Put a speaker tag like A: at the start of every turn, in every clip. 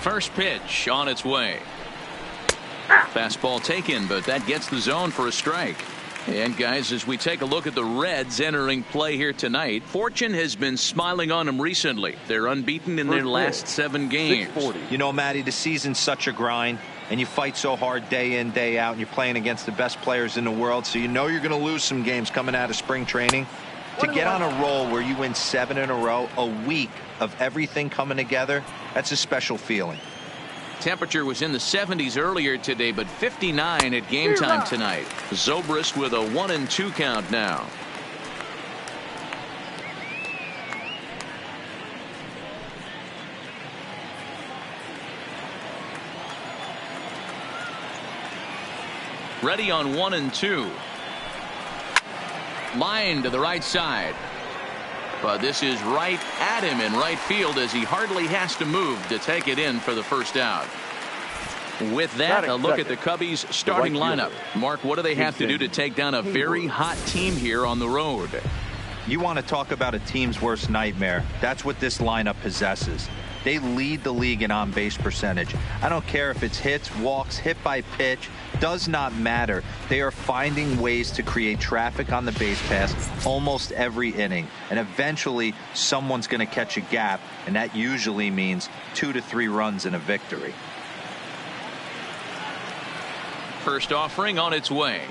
A: First pitch on its way. Fastball taken, but that gets the zone for a strike. And guys, as we take a look at the Reds entering play here tonight, fortune has been smiling on them recently. They're unbeaten in their last 7 games.
B: You know, Matty, the season's such a grind, and you fight so hard day in, day out, and you're playing against the best players in the world, so you know you're going to lose some games coming out of spring training. To get on a roll where you win 7 in a row, a week of everything coming together, that's a special feeling.
A: Temperature was in the 70s earlier today, but 59 at game time tonight. Zobrist with a 1-2 count now. Ready on 1-2. Line to the right side. But this is right at him in right field as he hardly has to move to take it in for the first out. With that, a look at the Cubbies starting lineup. Mark, what do they have to do to take down a very hot team here on the road?
B: You want to talk about a team's worst nightmare. That's what this lineup possesses. They lead the league in on-base percentage. I don't care if it's hits, walks, hit by pitch. Does not matter. They are finding ways to create traffic on the base pass almost every inning. And eventually, someone's going to catch a gap, and that usually means 2 to 3 runs in a victory.
A: First offering on its way.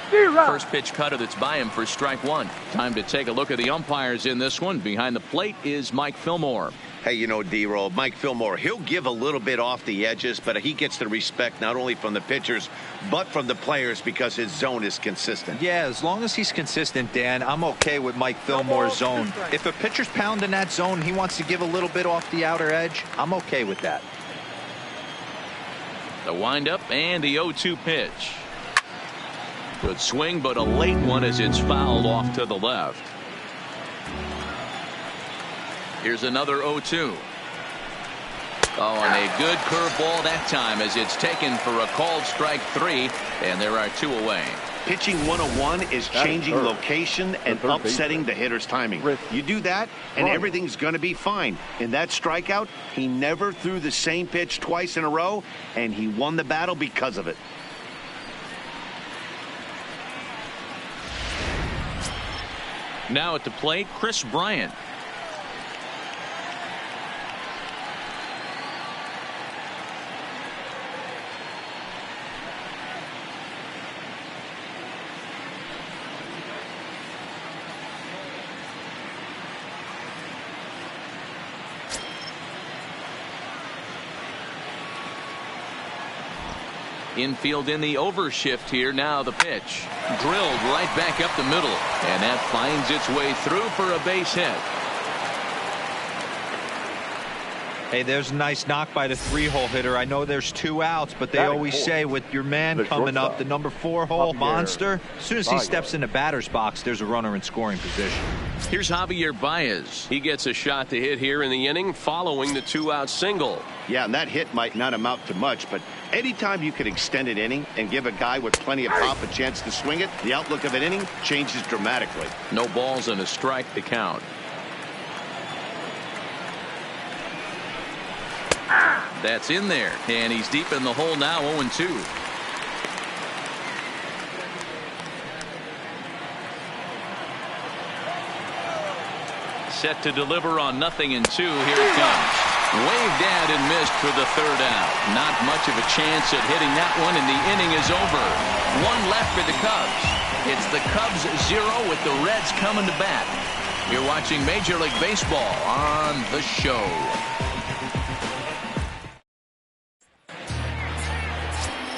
A: First pitch cutter that's by him for strike 1. Time to take a look at the umpires in this one. Behind the plate is Mike Fillmore.
C: Hey, you know, D-Roll, Mike Fillmore, he'll give a little bit off the edges, but he gets the respect not only from the pitchers, but from the players because his zone is consistent.
B: Yeah, as long as he's consistent, Dan, I'm okay with Mike Fillmore's zone. If a pitcher's pounding that zone, he wants to give a little bit off the outer edge, I'm okay with that.
A: The windup and the 0-2 pitch. Good swing, but a late one as it's fouled off to the left. Here's another 0-2. Oh, and a good curveball that time as it's taken for a called strike 3, and there are 2 away.
C: Pitching 101 is changing location and upsetting the hitter's timing. You do that, and everything's going to be fine. In that strikeout, he never threw the same pitch twice in a row, and he won the battle because of it.
A: Now at the plate, Chris Bryant. Infield in the overshift here. Now the pitch. Drilled right back up the middle. And that finds its way through for a base hit.
B: Hey, there's a nice knock by the 3-hole hitter. I know there's 2 outs, but they always say with your man coming up, the number 4-hole monster, as soon as he steps in the batter's box, there's a runner in scoring position.
A: Here's Javier Baez. He gets a shot to hit here in the inning following the 2-out single.
C: Yeah, and that hit might not amount to much, but anytime you can extend an inning and give a guy with plenty of pop a chance to swing it, the outlook of an inning changes dramatically.
A: No balls and a strike to count. That's in there, and he's deep in the hole now. 0-2. Set to deliver on 0-2. Here it comes. Waved out and missed for the 3rd out. Not much of a chance at hitting that one, and the inning is over. 1 left for the Cubs. It's the Cubs 0 with the Reds coming to bat. You're watching Major League Baseball on The Show.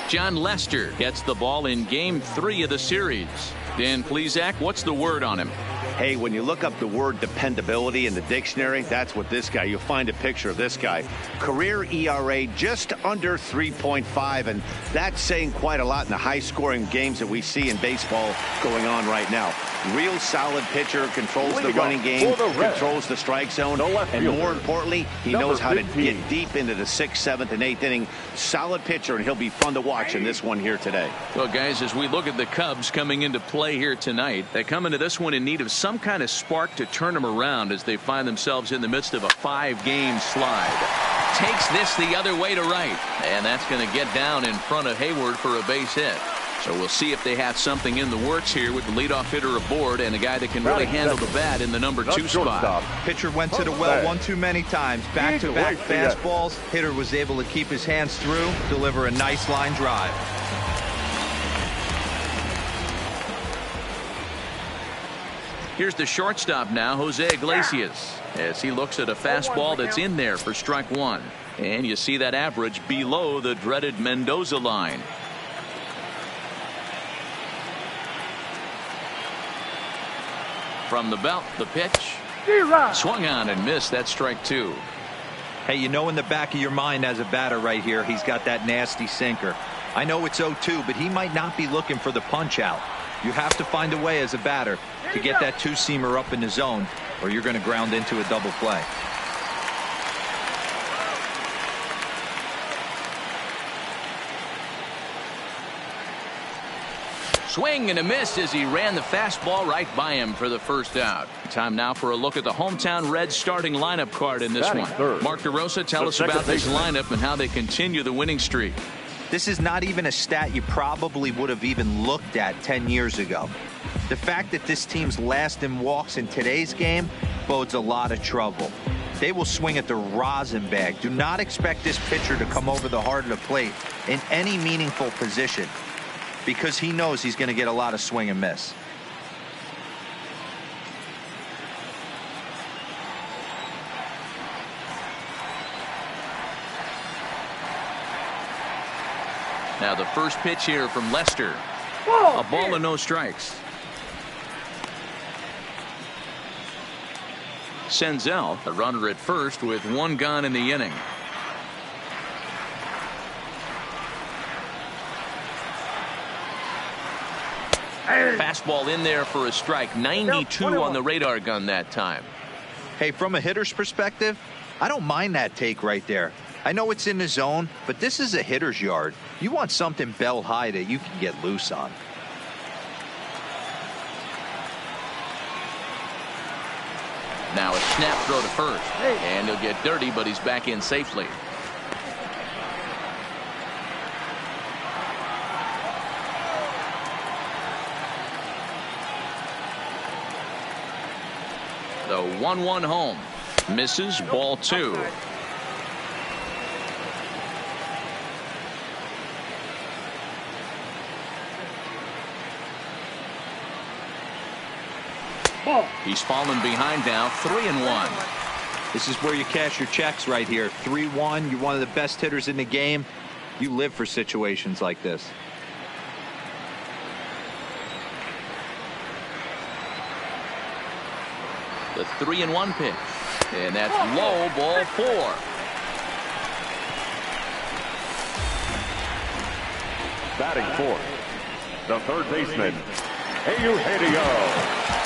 A: John Lester gets the ball in Game 3 of the series. Dan Plesac, what's the word on him?
C: Hey, when you look up the word dependability in the dictionary, that's what this guy, you'll find a picture of this guy. Career ERA just under 3.5, and that's saying quite a lot in the high-scoring games that we see in baseball going on right now. Real solid pitcher, controls the running game, controls the strike zone, and more importantly, he knows how to get deep into the 6th, 7th, and 8th inning. Solid pitcher, and he'll be fun to watch in this one here today.
A: Well, guys, as we look at the Cubs coming into play here tonight, they come into this one in need of some some kind of spark to turn them around as they find themselves in the midst of a 5-game slide. Takes this the other way to right, and that's going to get down in front of Hayward for a base hit. So we'll see if they have something in the works here with the leadoff hitter aboard and a guy that can really handle the bat in the number 2 spot.
B: Pitcher went to the well one too many times. Back-to-back fastballs. Hitter was able to keep his hands through, deliver a nice line drive.
A: Here's the shortstop now, Jose Iglesias, as he looks at a fastball that's in there for strike 1. And you see that average below the dreaded Mendoza line. From the belt, the pitch. Swung on and missed. That's strike 2.
B: Hey, you know in the back of your mind as a batter right here, he's got that nasty sinker. I know it's 0-2, but he might not be looking for the punch out. You have to find a way as a batter to get that 2-seamer up in the zone, or you're going to ground into a double play.
A: Swing and a miss as he ran the fastball right by him for the first out. Time now for a look at the hometown Reds starting lineup card in this one. Mark DeRosa, tell us about this lineup and how they continue the winning streak.
B: This is not even a stat you probably would have even looked at 10 years ago. The fact that this team's last in walks in today's game bodes a lot of trouble. They will swing at the rosin bag. Do not expect this pitcher to come over the heart of the plate in any meaningful position, because he knows he's going to get a lot of swing and miss.
A: Now the first pitch here from Lester. A ball and no strikes. Senzel, a runner at first with 1 gone in the inning. Fastball in there for a strike. 92 on the radar gun that time.
B: Hey, from a hitter's perspective, I don't mind that take right there. I know it's in the zone, but this is a hitter's yard. You want something bell high that you can get loose on.
A: Now a snap throw to first, and he'll get dirty, but he's back in safely. The 1-1 home. Misses, ball 2. He's fallen behind now, 3-1.
B: This is where you cash your checks right here. 3-1. You're one of the best hitters in the game. You live for situations like this.
A: The 3-1 pitch. And that's low, ball 4.
D: Batting fourth, the third baseman, Eugenio.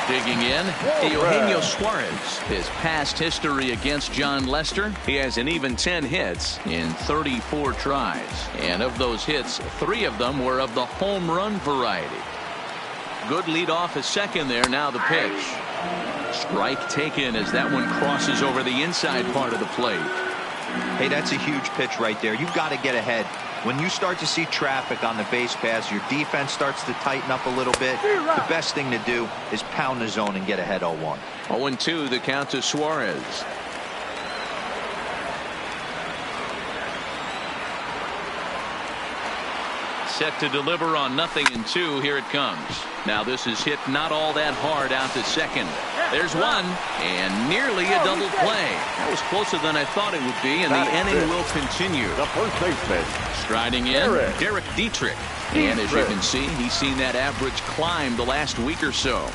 A: Digging in, Eugenio Suarez. His past history against John Lester, he has an even 10 hits in 34 tries. And of those hits, 3 of them were of the home run variety. Good lead off at second there. Now the pitch. Strike taken as that one crosses over the inside part of the plate.
B: Hey, that's a huge pitch right there. You've got to get ahead. When you start to see traffic on the base paths, your defense starts to tighten up a little bit. The best thing to do is pound the zone and get ahead 0-1.
A: 0-2 the count to Suarez. Set to deliver on 0-2. Here it comes. Now this is hit not all that hard out to second. There's one, and nearly a double play. That was closer than I thought it would be, and the inning will continue.
D: The first baseman,
A: striding in, Derek Dietrich. And as you can see, he's seen that average climb the last week or so.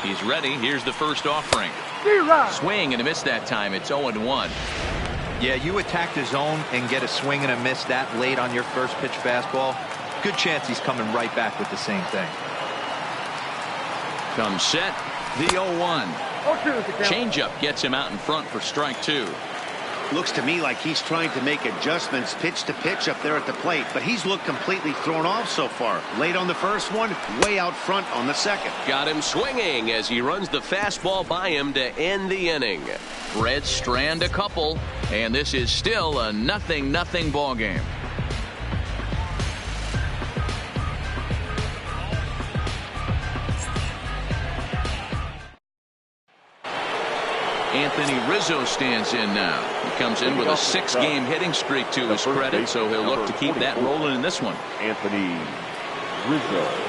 A: He's ready. Here's the first offering. Swing and a miss that time. It's 0-1.
B: Yeah, you attack the zone and get a swing and a miss that late on your first pitch fastball. Good chance he's coming right back with the same thing.
A: Comes set. The 0-1. Changeup gets him out in front for strike 2.
C: Looks to me like he's trying to make adjustments pitch to pitch up there at the plate, but he's looked completely thrown off so far. Late on the first one, way out front on the second.
E: Got him swinging as he runs the fastball by him to end the inning.
A: Reds strand a couple, and this is still a 0-0 ball game. Anthony Rizzo stands in now. He comes in with a 6-game hitting streak to his credit, so he'll look to keep that rolling in this one.
D: Anthony Rizzo.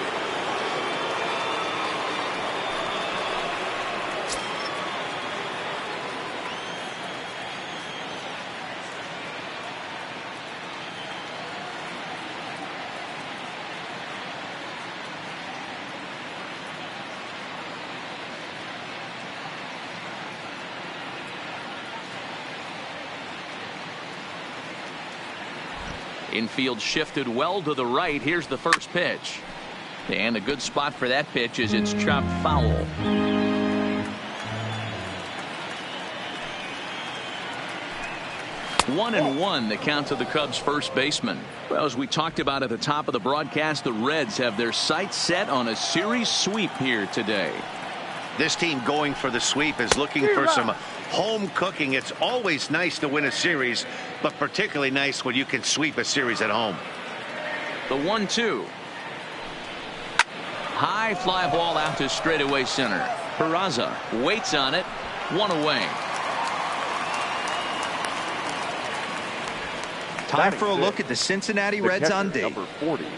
A: Infield shifted well to the right. Here's the first pitch. And a good spot for that pitch is it's chopped foul. 1-1 the count to the Cubs first baseman. Well, as we talked about at the top of the broadcast, the Reds have their sights set on a series sweep here today.
C: This team going for the sweep is looking for some home cooking. It's always nice to win a series, but particularly nice when you can sweep a series at home.
A: The 1-2. High fly ball out to straightaway center. Peraza waits on it. One away.
B: Time for a look at the Cincinnati Reds on D.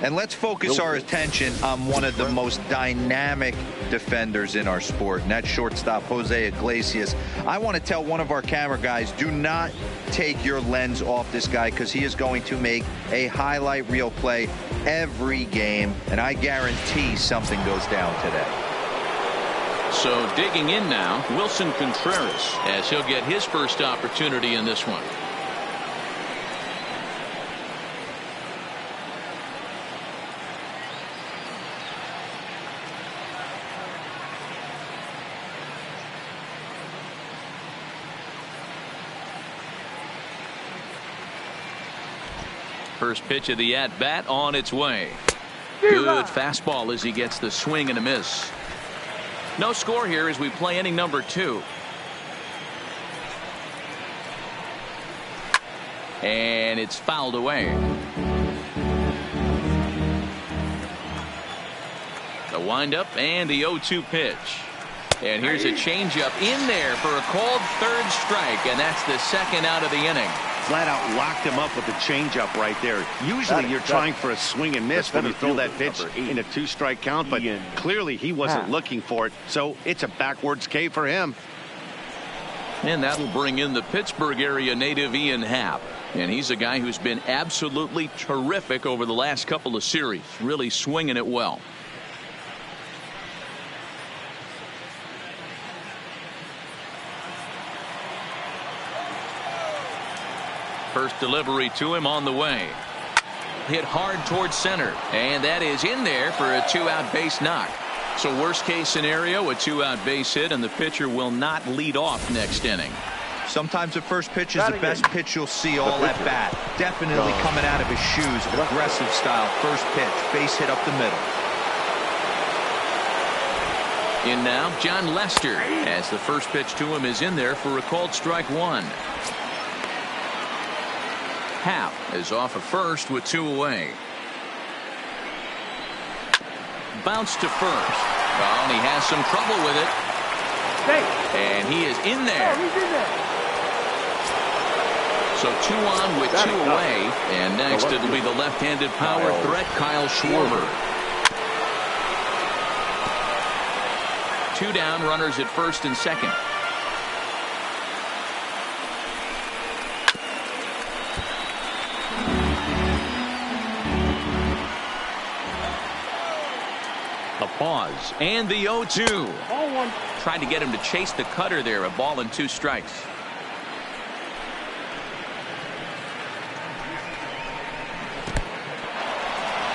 B: And let's focus our attention on one of the most dynamic defenders in our sport, and that's shortstop Jose Iglesias. I want to tell one of our camera guys, do not take your lens off this guy, because he is going to make a highlight reel play every game, and I guarantee something goes down today.
A: So digging in now, Wilson Contreras, as he'll get his first opportunity in this one. First pitch of the at-bat on its way. Good fastball as he gets the swing and a miss. No score here as we play inning number 2. And it's fouled away. The windup and the 0-2 pitch. And here's a changeup in there for a called third strike, and that's the second out of the inning.
C: Flat out locked him up with the changeup right there. Usually you're trying for a swing and miss when you throw that pitch in a 2-strike count, but clearly he wasn't looking for it, so it's a backwards K for him.
A: And that'll bring in the Pittsburgh area native Ian Happ. And he's a guy who's been absolutely terrific over the last couple of series, really swinging it well. First delivery to him on the way. Hit hard towards center, and that is in there for a 2-out base knock. So worst case scenario, a 2-out base hit, and the pitcher will not lead off next inning.
B: Sometimes the first pitch is the best pitch you'll see all at bat. Definitely coming out of his shoes. Aggressive style. First pitch. Base hit up the middle.
A: In now, John Lester, as the first pitch to him is in there for a called strike 1. Happ is off of first with 2 away. Bounce to first. Oh, and he has some trouble with it. And he is in there. So 2 on with 2 away. And next it'll be the left-handed power threat, Kyle Schwarber. 2 down, runners at first and second. A pause and the 0-2. Tried to get him to chase the cutter there. A ball and 2 strikes.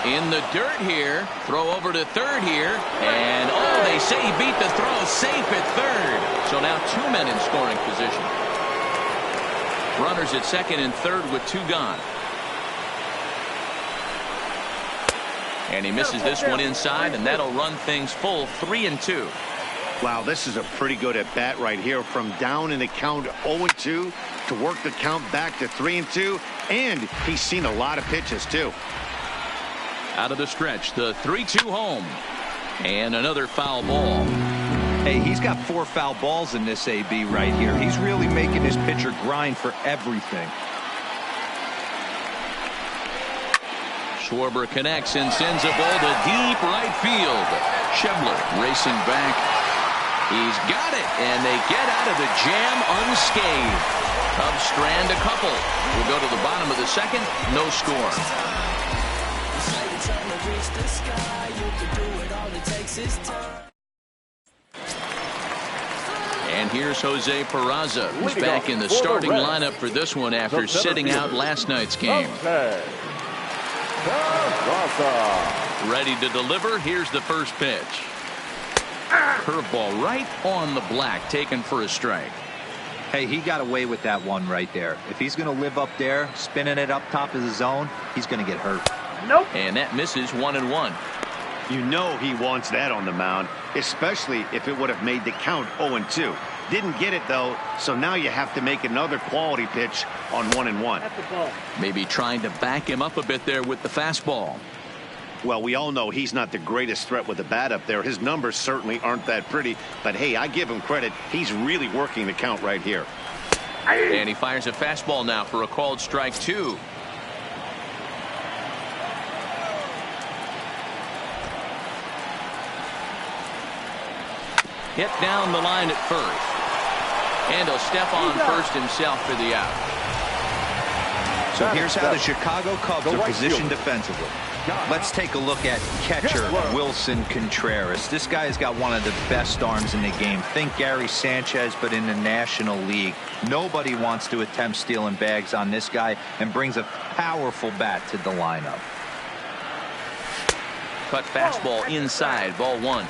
A: In the dirt here. Throw over to third here. And oh, they say he beat the throw. Safe at third. So now 2 men in scoring position. Runners at second and third with 2 gone. And he misses this one inside, and that'll run things full 3-2.
C: Wow, this is a pretty good at bat right here, from down in the count 0-2 to work the count back to 3-2, and he's seen a lot of pitches too.
A: Out of the stretch, the 3-2 home, and another foul ball.
B: Hey, he's got 4 foul balls in this AB right here. He's really making his pitcher grind for everything.
A: Schwarber connects and sends a ball to deep right field. Schebler racing back. He's got it, and they get out of the jam unscathed. Cubs strand a couple. We'll go to the bottom of the second. No score. And here's Jose Peraza, who's back in the starting lineup for this one after sitting out last night's game. Ready to deliver. Here's the first pitch. Curveball right on the black, taken for a strike.
B: Hey, he got away with that one right there. If he's going to live up there, spinning it up top of the zone, he's going to get hurt.
A: Nope. And that misses 1-1.
C: You know he wants that on the mound, especially if it would have made the count 0-2. Didn't get it, though, so now you have to make another quality pitch on 1-1.
A: Maybe trying to back him up a bit there with the fastball.
C: Well, we all know he's not the greatest threat with the bat up there. His numbers certainly aren't that pretty, but hey, I give him credit. He's really working the count right here.
A: And he fires a fastball now for a called strike 2. Hit down the line at first. And he'll step on first himself for the out.
B: So here's how the Chicago Cubs are positioned defensively. Let's take a look at catcher Wilson Contreras. This guy has got one of the best arms in the game. Think Gary Sanchez, but in the National League. Nobody wants to attempt stealing bags on this guy, and brings a powerful bat to the lineup.
A: Cut fastball inside, ball 1.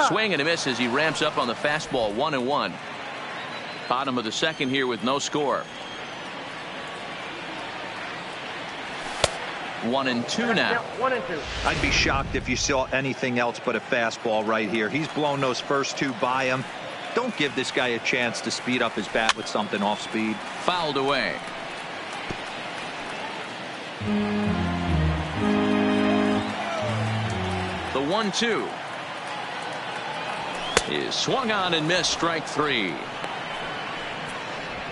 A: Swing and a miss as he ramps up on the fastball. 1-1. Bottom of the second here with no score. 1-2 now.
F: 1-2.
B: I'd be shocked if you saw anything else but a fastball right here. He's blown those first 2 by him. Don't give this guy a chance to speed up his bat with something off speed.
A: Fouled away. The 1-2 is swung on and missed, strike 3.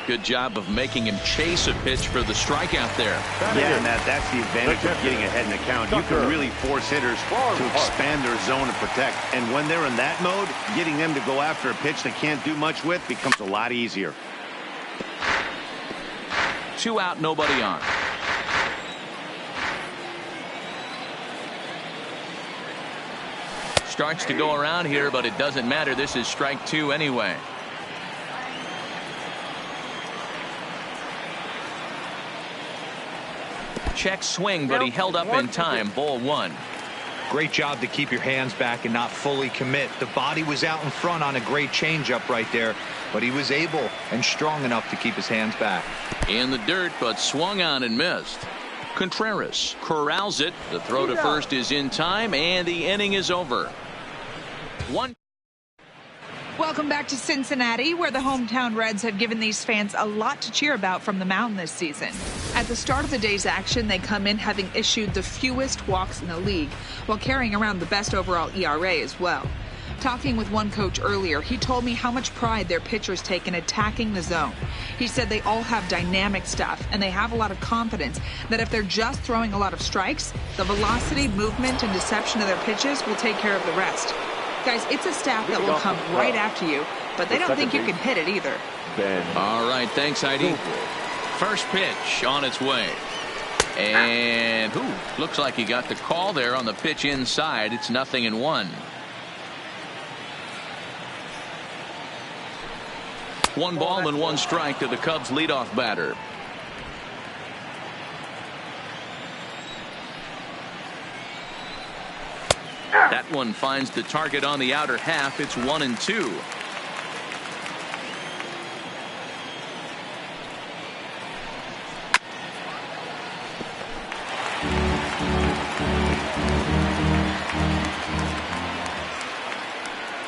A: Good job of making him chase a pitch for the strikeout there.
C: Yeah, and that's the advantage of getting ahead in the count. You can really force hitters to expand their zone and protect. And when they're in that mode, getting them to go after a pitch they can't do much with becomes a lot easier.
A: 2 out, nobody on. Starts to go around here, but it doesn't matter. This is strike 2 anyway. Check swing, but he held up in time. Ball 1.
B: Great job to keep your hands back and not fully commit. The body was out in front on a great changeup right there, but he was able and strong enough to keep his hands back.
A: In the dirt, but swung on and missed. Contreras corrals it. The throw to first is in time, and the inning is over. 1.
G: Welcome back to Cincinnati, where the hometown Reds have given these fans a lot to cheer about from the mound this season. At the start of the day's action, they come in having issued the fewest walks in the league, while carrying around the best overall ERA as well. Talking with one coach earlier, he told me how much pride their pitchers take in attacking the zone. He said they all have dynamic stuff, and they have a lot of confidence that if they're just throwing a lot of strikes, the velocity, movement, and deception of their pitches will take care of the rest. Guys, it's a staff that will come right after you, but they don't think you can hit it either.
A: All right, thanks, Heidi. First pitch on its way. And looks like he got the call there on the pitch inside. It's 0-1. 1 ball and 1 strike to the Cubs leadoff batter. That one finds the target on the outer half. It's 1-2.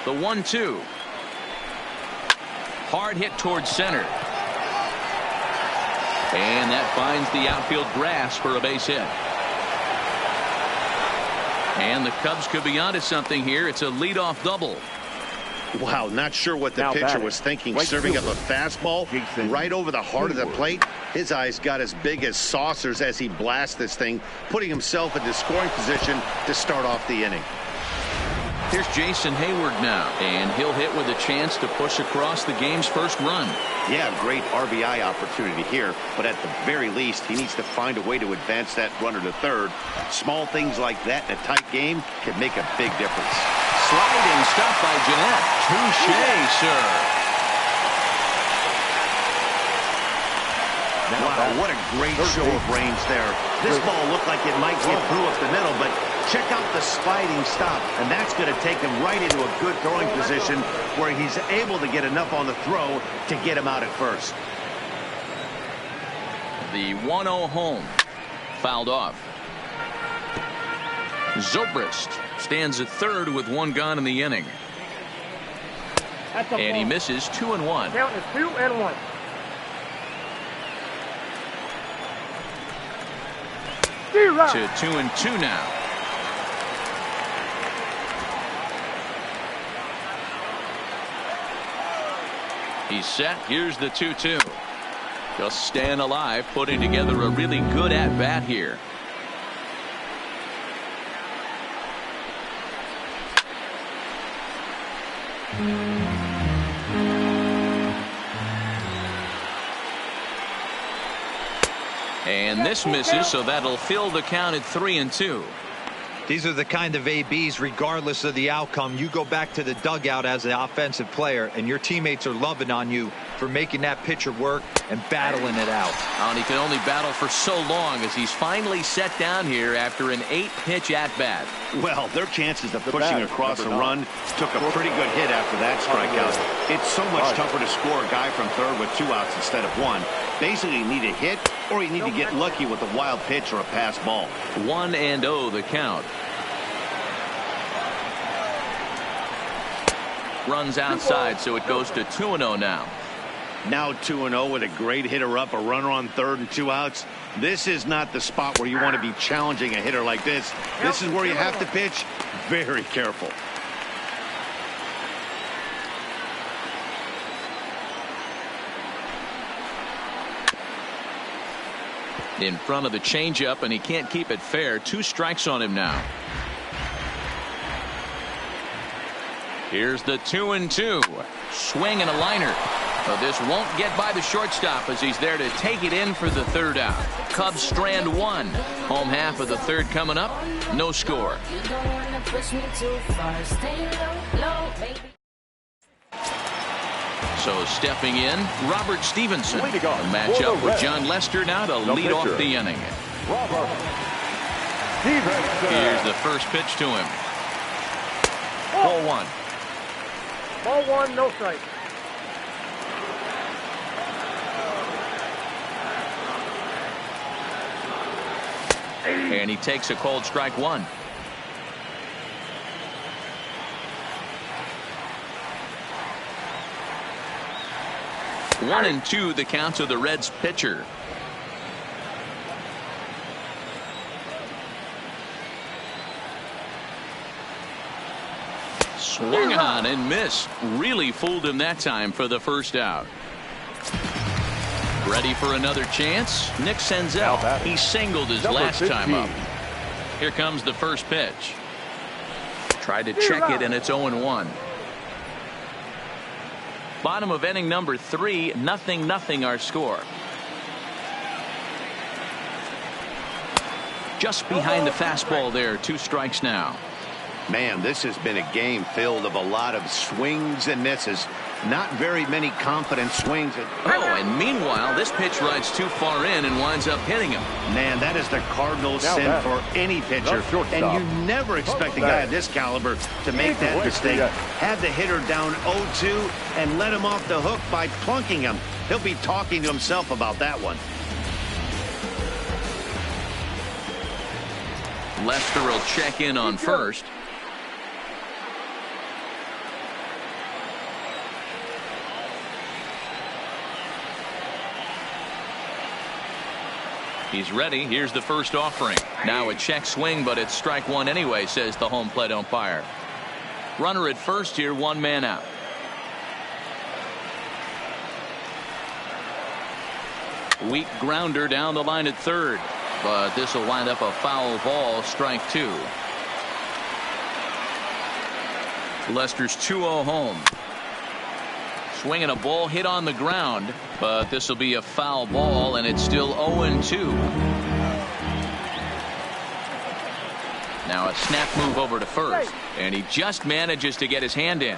A: The 1-2. Hard hit towards center. And that finds the outfield grass for a base hit. And the Cubs could be onto something here. It's a leadoff double.
C: Wow, not sure what the pitcher was thinking, serving up a fastball right over the heart of the plate. His eyes got as big as saucers as he blasts this thing, putting himself into scoring position to start off the inning.
A: Here's Jason Hayward now, and he'll hit with a chance to push across the game's first run.
C: Yeah, great RBI opportunity here, but at the very least, he needs to find a way to advance that runner to third. Small things like that in a tight game can make a big difference.
A: Sliding stop by Jeanette. Touche, sir.
C: Wow, what a great show of range there. This ball looked like it might get through up the middle, but check out the sliding stop, and that's going to take him right into a good throwing position where he's able to get enough on the throw to get him out at first.
A: The 1-0 home. Fouled off. Zobrist stands at third with one gone in the inning. And he misses 2-1.
F: Count is 2-1.
A: To 2-2 now. He's set. Here's the 2-2. Just staying alive, putting together a really good at-bat here. And this misses, so that'll fill the count at 3-2.
B: These are the kind of ABs, regardless of the outcome, you go back to the dugout as an offensive player, and your teammates are loving on you for making that pitcher work and battling it out.
A: And he can only battle for so long as he's finally set down here after an 8-pitch at-bat.
C: Well, their chances of pushing across a run took a pretty good hit after that strikeout. It's so much tougher to score a guy from third with 2 outs instead of 1. Basically, you need a hit, or you need to get lucky with a wild pitch or a pass ball.
A: 1-0 the count. Runs outside, so it goes to 2-0 now.
C: Now 2-0 with a great hitter up, a runner on third and 2 outs. This is not the spot where you want to be challenging a hitter like this. This is where you have to pitch very careful.
A: In front of the changeup, and he can't keep it fair. 2 strikes on him now. Here's the 2-2. Swing and a liner. But this won't get by the shortstop as he's there to take it in for the 3rd out. Cubs strand 1. Home half of the 3rd coming up. No score. So stepping in, Robert Stevenson. A matchup with John Lester now to lead off the inning. Here's the first pitch to him. Ball 1.
F: Ball 1, no strike.
A: And he takes a cold strike 1. One and 2 the count to the Reds pitcher. Swung on and missed. Really fooled him that time for the 1st out. Ready for another chance? Nick Senzel. He singled his last time up. Here comes the first pitch. Tried to check it, and it's 0-1. Bottom of inning number 3, 0-0 our score. Just behind the fastball there, 2 strikes now.
C: Man, this has been a game filled of a lot of swings and misses. Not very many confident swings.
A: Oh, and meanwhile, this pitch rides too far in and winds up hitting him.
C: Man, that is the cardinal sin for any pitcher. And you never expect a guy of this caliber to make that mistake. Had the hitter down 0-2 and let him off the hook by plunking him. He'll be talking to himself about that one.
A: Lester will check in on first. He's ready. Here's the first offering. Now a check swing, but it's strike one anyway, says the home plate umpire. Runner at first here, one man out. Weak grounder down the line at third, but this will wind up a foul ball, strike two. Lester's 2-0 home. Swinging a ball hit on the ground, but this will be a foul ball, and it's still 0-2. Now a snap move over to first, and he just manages to get his hand in.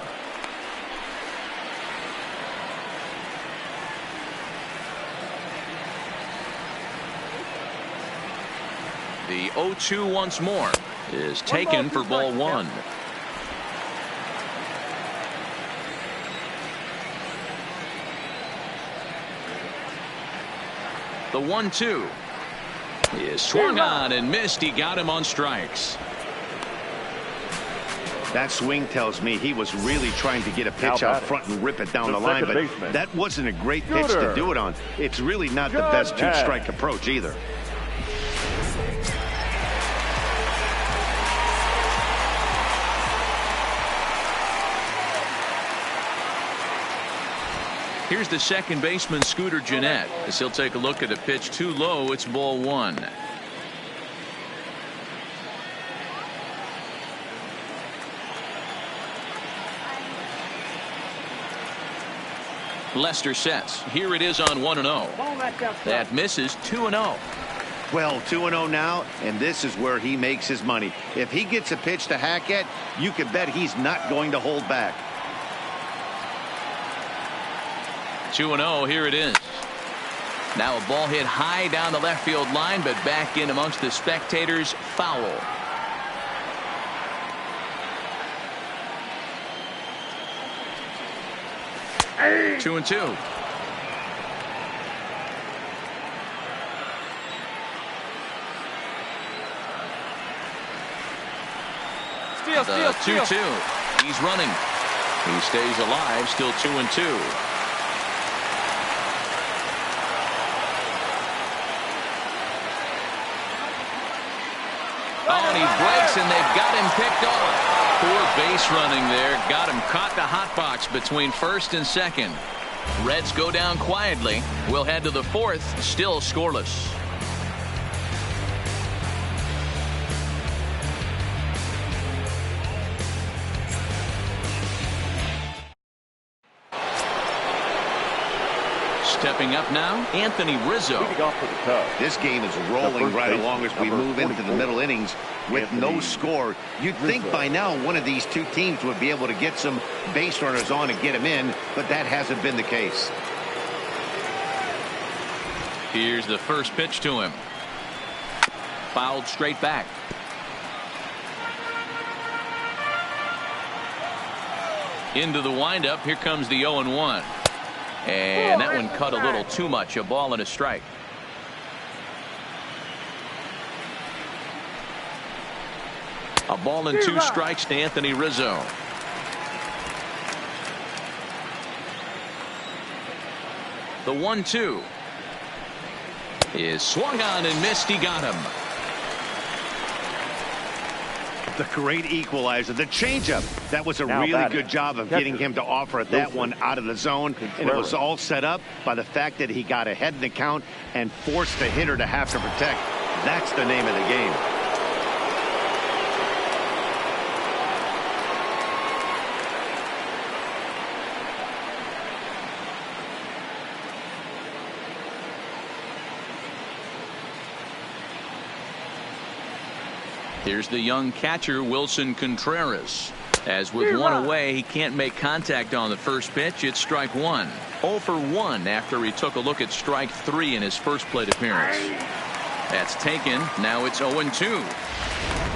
A: The 0-2 once more is taken for ball one. The 1-2 is swung on and missed. He got him on strikes.
C: That swing tells me he was really trying to get a pitch out front and rip it down the line, but that wasn't a great pitch to do it on. It's really not the best two-strike approach either.
A: Here's the second baseman, Scooter Gennett, as he'll take a look at a pitch too low. It's ball one. Lester sets. Here it is on 1-0. That misses. 2-0.
C: Well, 2-0 now, and this is where he makes his money. If he gets a pitch to hack at, you can bet he's not going to hold back.
A: 2-0, here it is. Now a ball hit high down the left field line, but back in amongst the spectators. Foul. Hey. 2-2. The 2-2. He's running. He stays alive, still 2-2. Oh, and he breaks, and they've got him picked off. Poor base running there. Got him caught the hot box between first and second. Reds go down quietly. We'll head to the fourth, still scoreless. Stepping up now, Anthony Rizzo.
C: This game is rolling right along as we move into the middle innings with no score. You'd think by now one of these two teams would be able to get some base runners on and get him in, but that hasn't been the case.
A: Here's the first pitch to him. Fouled straight back. Into the windup. Here comes the 0-1. And that one cut a little too much. A ball and a strike. A ball and two strikes to Anthony Rizzo. The 1-2 is swung on and missed. He got him.
C: The great equalizer, the changeup. That was a really good job of getting him to offer that one out of the zone. And it was all set up by the fact that he got ahead in the count and forced the hitter to have to protect. That's the name of the game.
A: Here's the young catcher, Wilson Contreras. As with one away, he can't make contact on the first pitch. It's strike one. 0 for 1 after he took a look at strike 3 in his first plate appearance. That's taken. Now it's 0-2.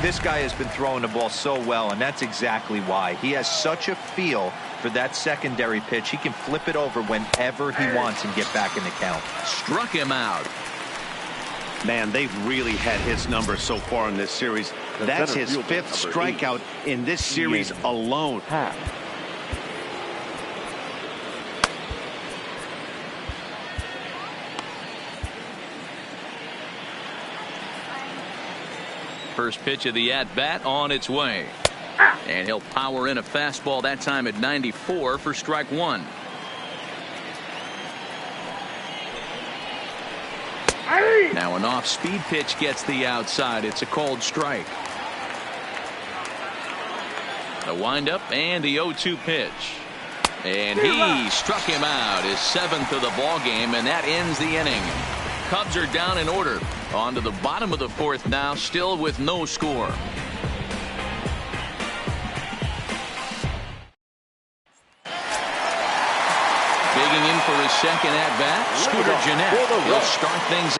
B: This guy has been throwing the ball so well, and that's exactly why. He has such a feel for that secondary pitch. He can flip it over whenever he wants and get back in the count.
A: Struck him out.
C: Man, they've really had his number so far in this series. That's his 5th strikeout in this series alone.
A: First pitch of the at-bat on its way. And he'll power in a fastball that time at 94 for strike 1. Now an off-speed pitch gets the outside. It's a called strike. The windup and the 0-2 pitch. And he struck him out, his 7th of the ball game, and that ends the inning. Cubs are down in order. On to the bottom of the 4th now, still with no score. Digging in for his second at-bat, Scooter Gennett. He'll start things.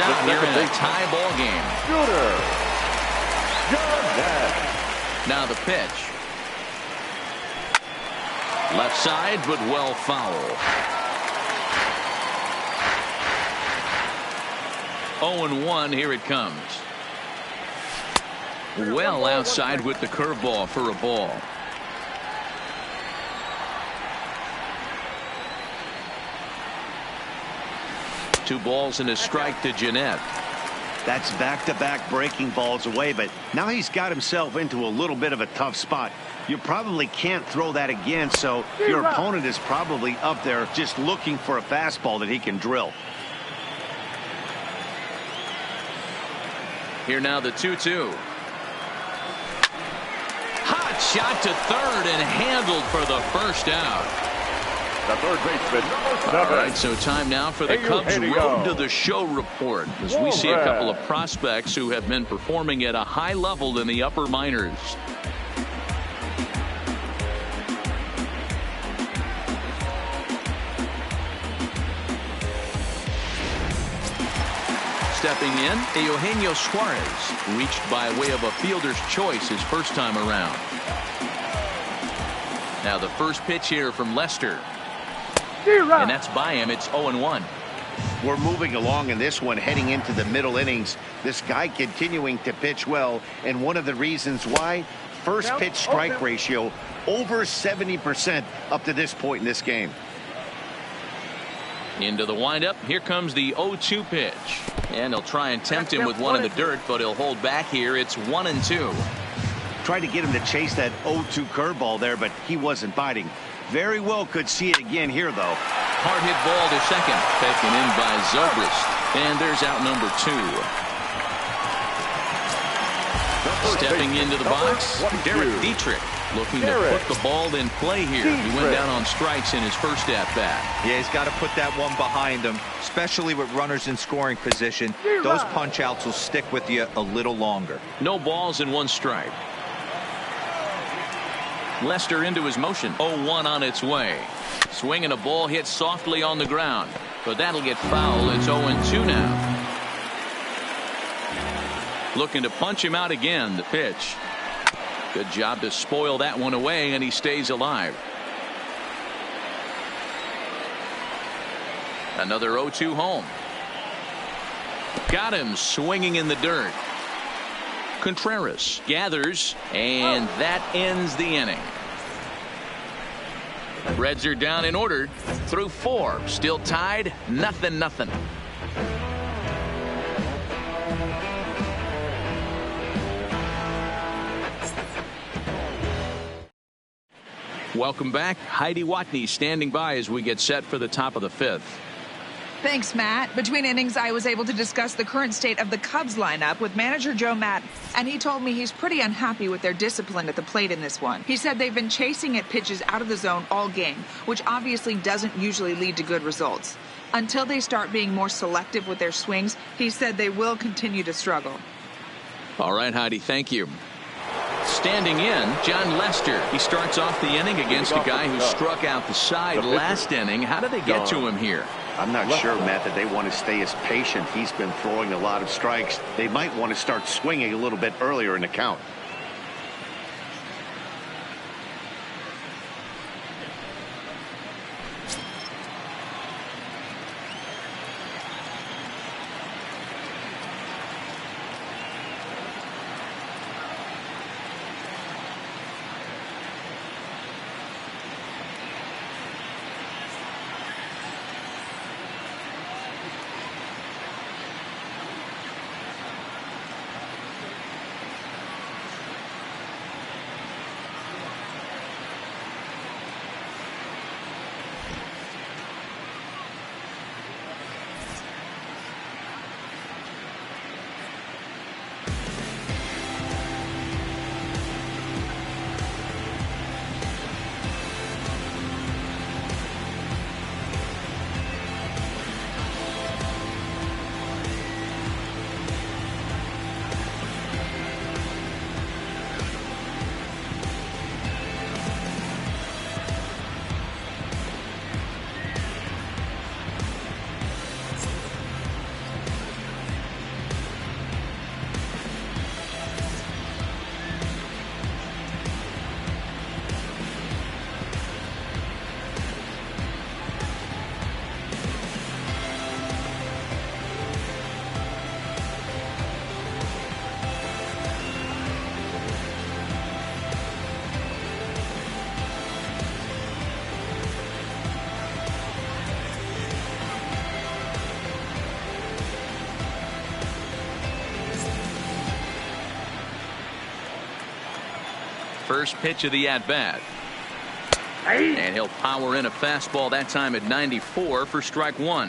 A: Out here in a tie ball game. Now the pitch. Left side, but well foul. 0-1. Here it comes. Well outside with the curveball for a ball. Two balls and a strike to Gennett.
C: That's back-to-back breaking balls away, but now he's got himself into a little bit of a tough spot. You probably can't throw that again, so your opponent is probably up there just looking for a fastball that he can drill.
A: Here now the 2-2. Hot shot to third and handled for the first out.
D: The third baseman.
A: All right, so time now for the Cubs Road to the Show report, as we see a couple of prospects who have been performing at a high level in the upper minors. Stepping in, Eugenio Suarez, reached by way of a fielder's choice his first time around. Now the first pitch here from Lester. And that's by him. It's 0-1.
C: We're moving along in this one, heading into the middle innings. This guy continuing to pitch well, and one of the reasons why, first pitch strike ratio over 70% up to this point in this game.
A: Into the windup. Here comes the 0-2 pitch, and he'll try and tempt him with one in the dirt, but he'll hold back here. It's 1-2.
C: Tried to get him to chase that 0-2 curveball there, but he wasn't biting. Very well could see it again here, though.
A: Hard hit ball to second, taken in by Zobrist, and there's out number 2. Stepping into the box, Derek Dietrich, looking to put the ball in play here. He went down on strikes in his first at-bat.
B: Yeah, he's got to put that one behind him, especially with runners in scoring position. Those punch-outs will stick with you a little longer.
A: No balls and 1 strike. Lester into his motion. 0-1 on its way. Swinging a ball hit softly on the ground, but that'll get foul. It's 0-2 now. Looking to punch him out again. The pitch. Good job to spoil that one away, and he stays alive. Another 0-2 home. Got him swinging in the dirt. Contreras gathers, and that ends the inning. Reds are down in order through 4. Still tied, 0-0. Welcome back. Heidi Watney standing by as we get set for the top of the 5th.
G: Thanks, Matt. Between innings, I was able to discuss the current state of the Cubs lineup with manager Joe Matt, and he told me he's pretty unhappy with their discipline at the plate in this one. He said they've been chasing at pitches out of the zone all game, which obviously doesn't usually lead to good results. Until they start being more selective with their swings, he said they will continue to struggle.
A: All right, Heidi, thank you. Standing in, John Lester. He starts off the inning against a guy who struck out the side last inning. How did they get to him here?
C: I'm not sure, Matt, that they want to stay as patient. He's been throwing a lot of strikes. They might want to start swinging a little bit earlier in the count.
A: First pitch of the at-bat. And he'll power in a fastball that time at 94 for strike one.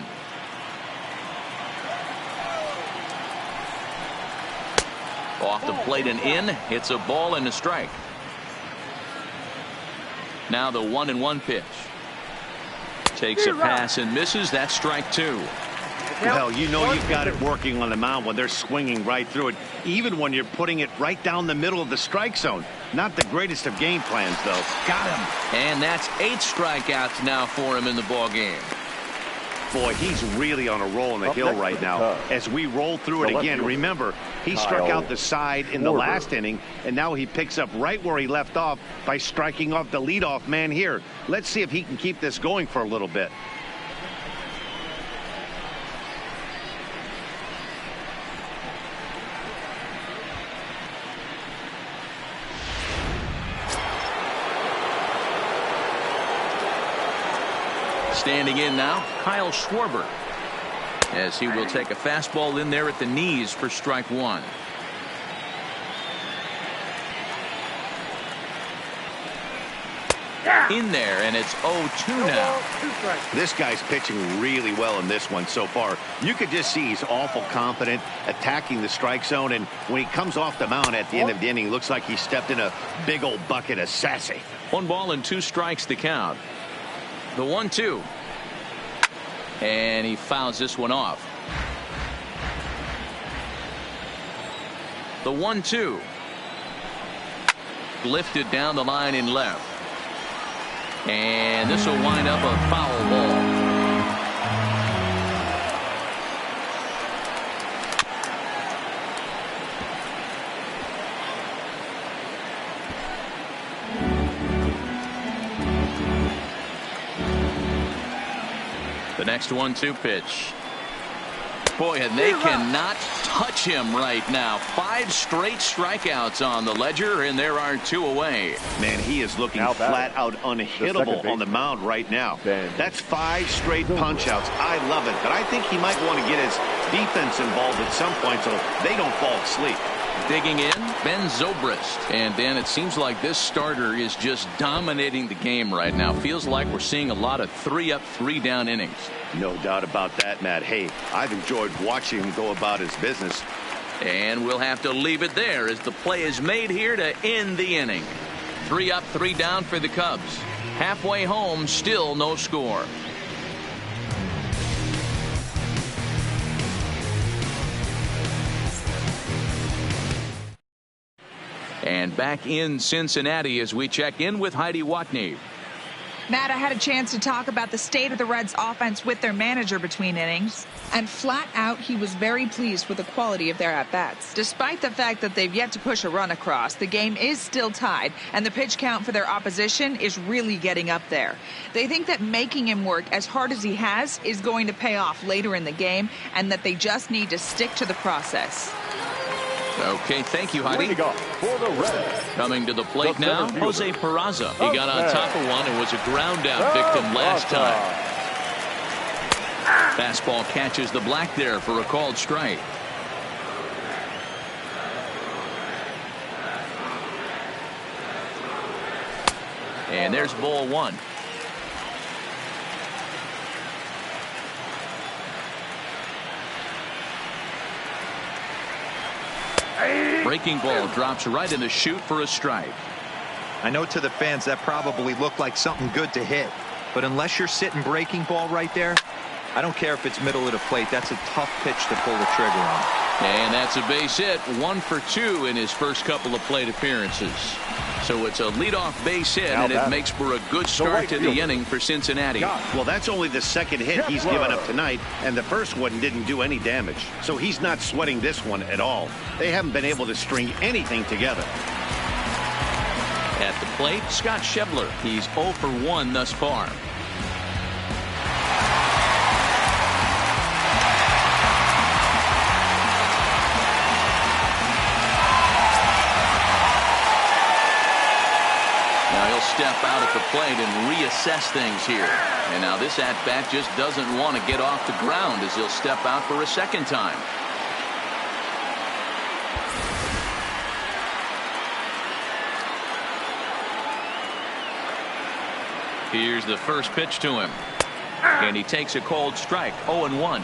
A: Off the plate and in. It's a ball and a strike. Now the 1-1 pitch. Takes a pass and misses. That's strike two.
C: Well, you know you've got it working on the mound when they're swinging right through it, even when you're putting it right down the middle of the strike zone. Not the greatest of game plans, though. Got him.
A: And that's 8 strikeouts now for him in the ball game.
C: Boy, he's really on a roll on the hill right now. As we roll through it again, remember, he struck out the side in the last inning, and now he picks up right where he left off by striking off the leadoff man here. Let's see if he can keep this going for a little bit.
A: Standing in now, Kyle Schwarber, as he will take a fastball in there at the knees for strike one. In there, and it's 0-2 now.
C: This guy's pitching really well in this one so far. You could just see he's awful confident, attacking the strike zone, and when he comes off the mound at the end of the inning, looks like he stepped in a big old bucket of sassy.
A: 1 ball and 2 strikes to count. The 1-2. And he fouls this one off. The 1-2. Lifted down the line in left. And this will wind up a foul ball. The next 1-2 pitch. Boy, and they cannot touch him right now. 5 straight strikeouts on the ledger, and there are 2 away.
C: Man, he is looking flat out unhittable on the mound right now. That's 5 straight punch-outs. I love it, but I think he might want to get his defense involved at some point so they don't fall asleep.
A: Digging in, Ben Zobrist. And Dan, it seems like this starter is just dominating the game right now. Feels like we're seeing a lot of 3-up, 3-down innings.
C: No doubt about that, Matt. Hey, I've enjoyed watching him go about his business.
A: And we'll have to leave it there as the play is made here to end the inning. 3-up, 3-down for the Cubs. Halfway home, still no score. And back in Cincinnati as we check in with Heidi Watney.
G: Matt, I had a chance to talk about the state of the Reds offense with their manager between innings, and flat out he was very pleased with the quality of their at-bats. Despite the fact that they've yet to push a run across, the game is still tied, and the pitch count for their opposition is really getting up there. They think that making him work as hard as he has is going to pay off later in the game, and that they just need to stick to the process.
A: Okay, thank you, Heidi.
D: For the Reds.
A: Coming to the plate now, Jose Peraza. He got on top of one and was a ground out victim last time. Fastball catches the black there for a called strike. And there's ball one. Breaking ball drops right in the chute for a strike.
B: I know to the fans that probably looked like something good to hit, but unless you're sitting breaking ball right there, I don't care if it's middle of the plate. That's a tough pitch to pull the trigger on.
A: And that's a base hit, 1 for 2 in his first couple of plate appearances. So it's a leadoff base hit, and it makes for a good start to the inning for Cincinnati.
C: Well, that's only the second hit he's given up tonight, and the first one didn't do any damage. So he's not sweating this one at all. They haven't been able to string anything together.
A: At the plate, Scott Schebler. He's 0 for 1 thus far. Step out at the plate and reassess things here. And now this at-bat just doesn't want to get off the ground as he'll step out for a second time. Here's the first pitch to him. And he takes a cold strike, 0-1.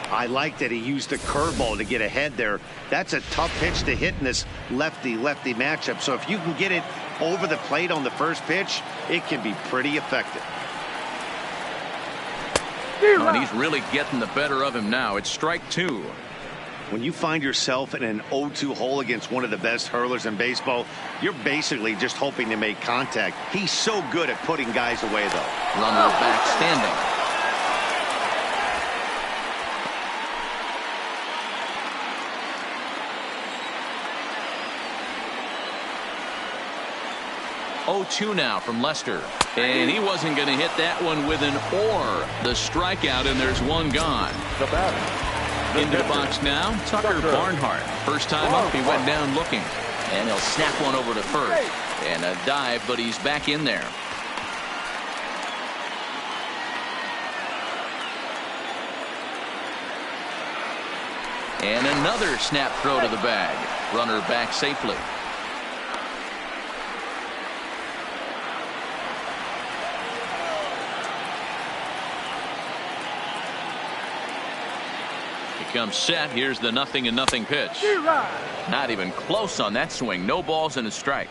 C: I like that he used the curveball to get ahead there. That's a tough pitch to hit in this lefty-lefty matchup. So if you can get it over the plate on the first pitch, it can be pretty effective.
A: And he's really getting the better of him now. It's strike 2.
C: When you find yourself in an 0-2 hole against one of the best hurlers in baseball, you're basically just hoping to make contact. He's so good at putting guys away, though.
A: Runner back standing. Oh, 2 now from Lester. And he wasn't going to hit that one with an or. The strikeout, and there's one gone.
D: The batter.
A: Into the box now, Tucker Barnhart. First time up, he went down looking. And he'll snap one over to first. And a dive, but he's back in there. And another snap throw to the bag. Runner back safely. Comes set. Here's the 0-0 pitch. Not even close on that swing. No balls and a strike.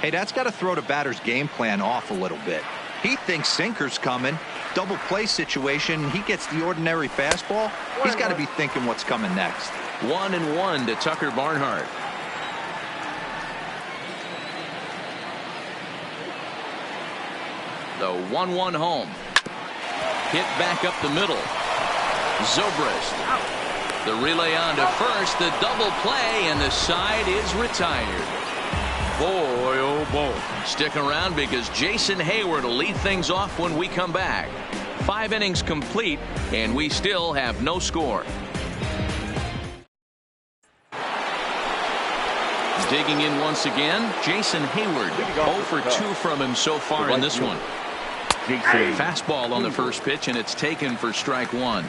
B: Hey, that's got to throw the batter's game plan off a little bit. He thinks sinker's coming. Double play situation. He gets the ordinary fastball. He's got to be thinking what's coming next.
A: 1-1 to Tucker Barnhart. The 1-1 home. Hit back up the middle. Zobrist. The relay on to first, the double play, and the side is retired. Boy, oh boy. Stick around because Jason Hayward will lead things off when we come back. 5 innings complete, and we still have no score. Digging in once again, Jason Hayward. 0 for 2 from him so far in this one. Fastball on the first pitch, and it's taken for strike 1.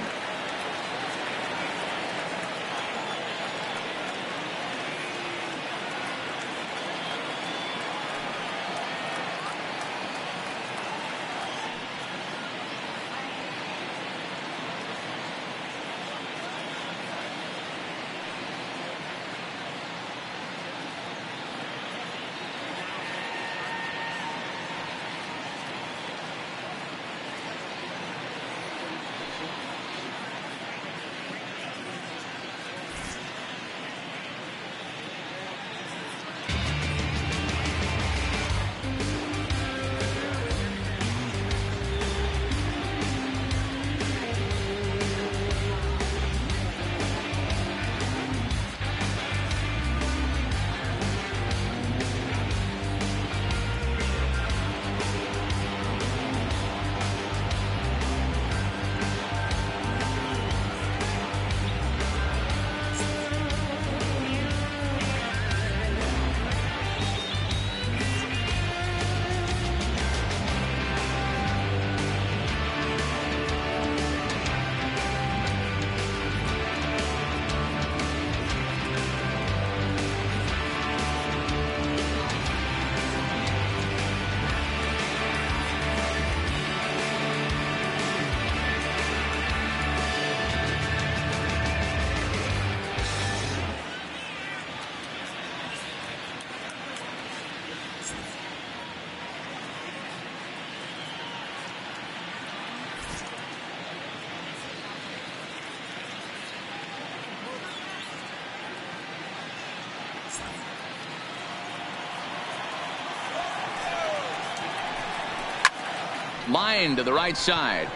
A: Line to the right side.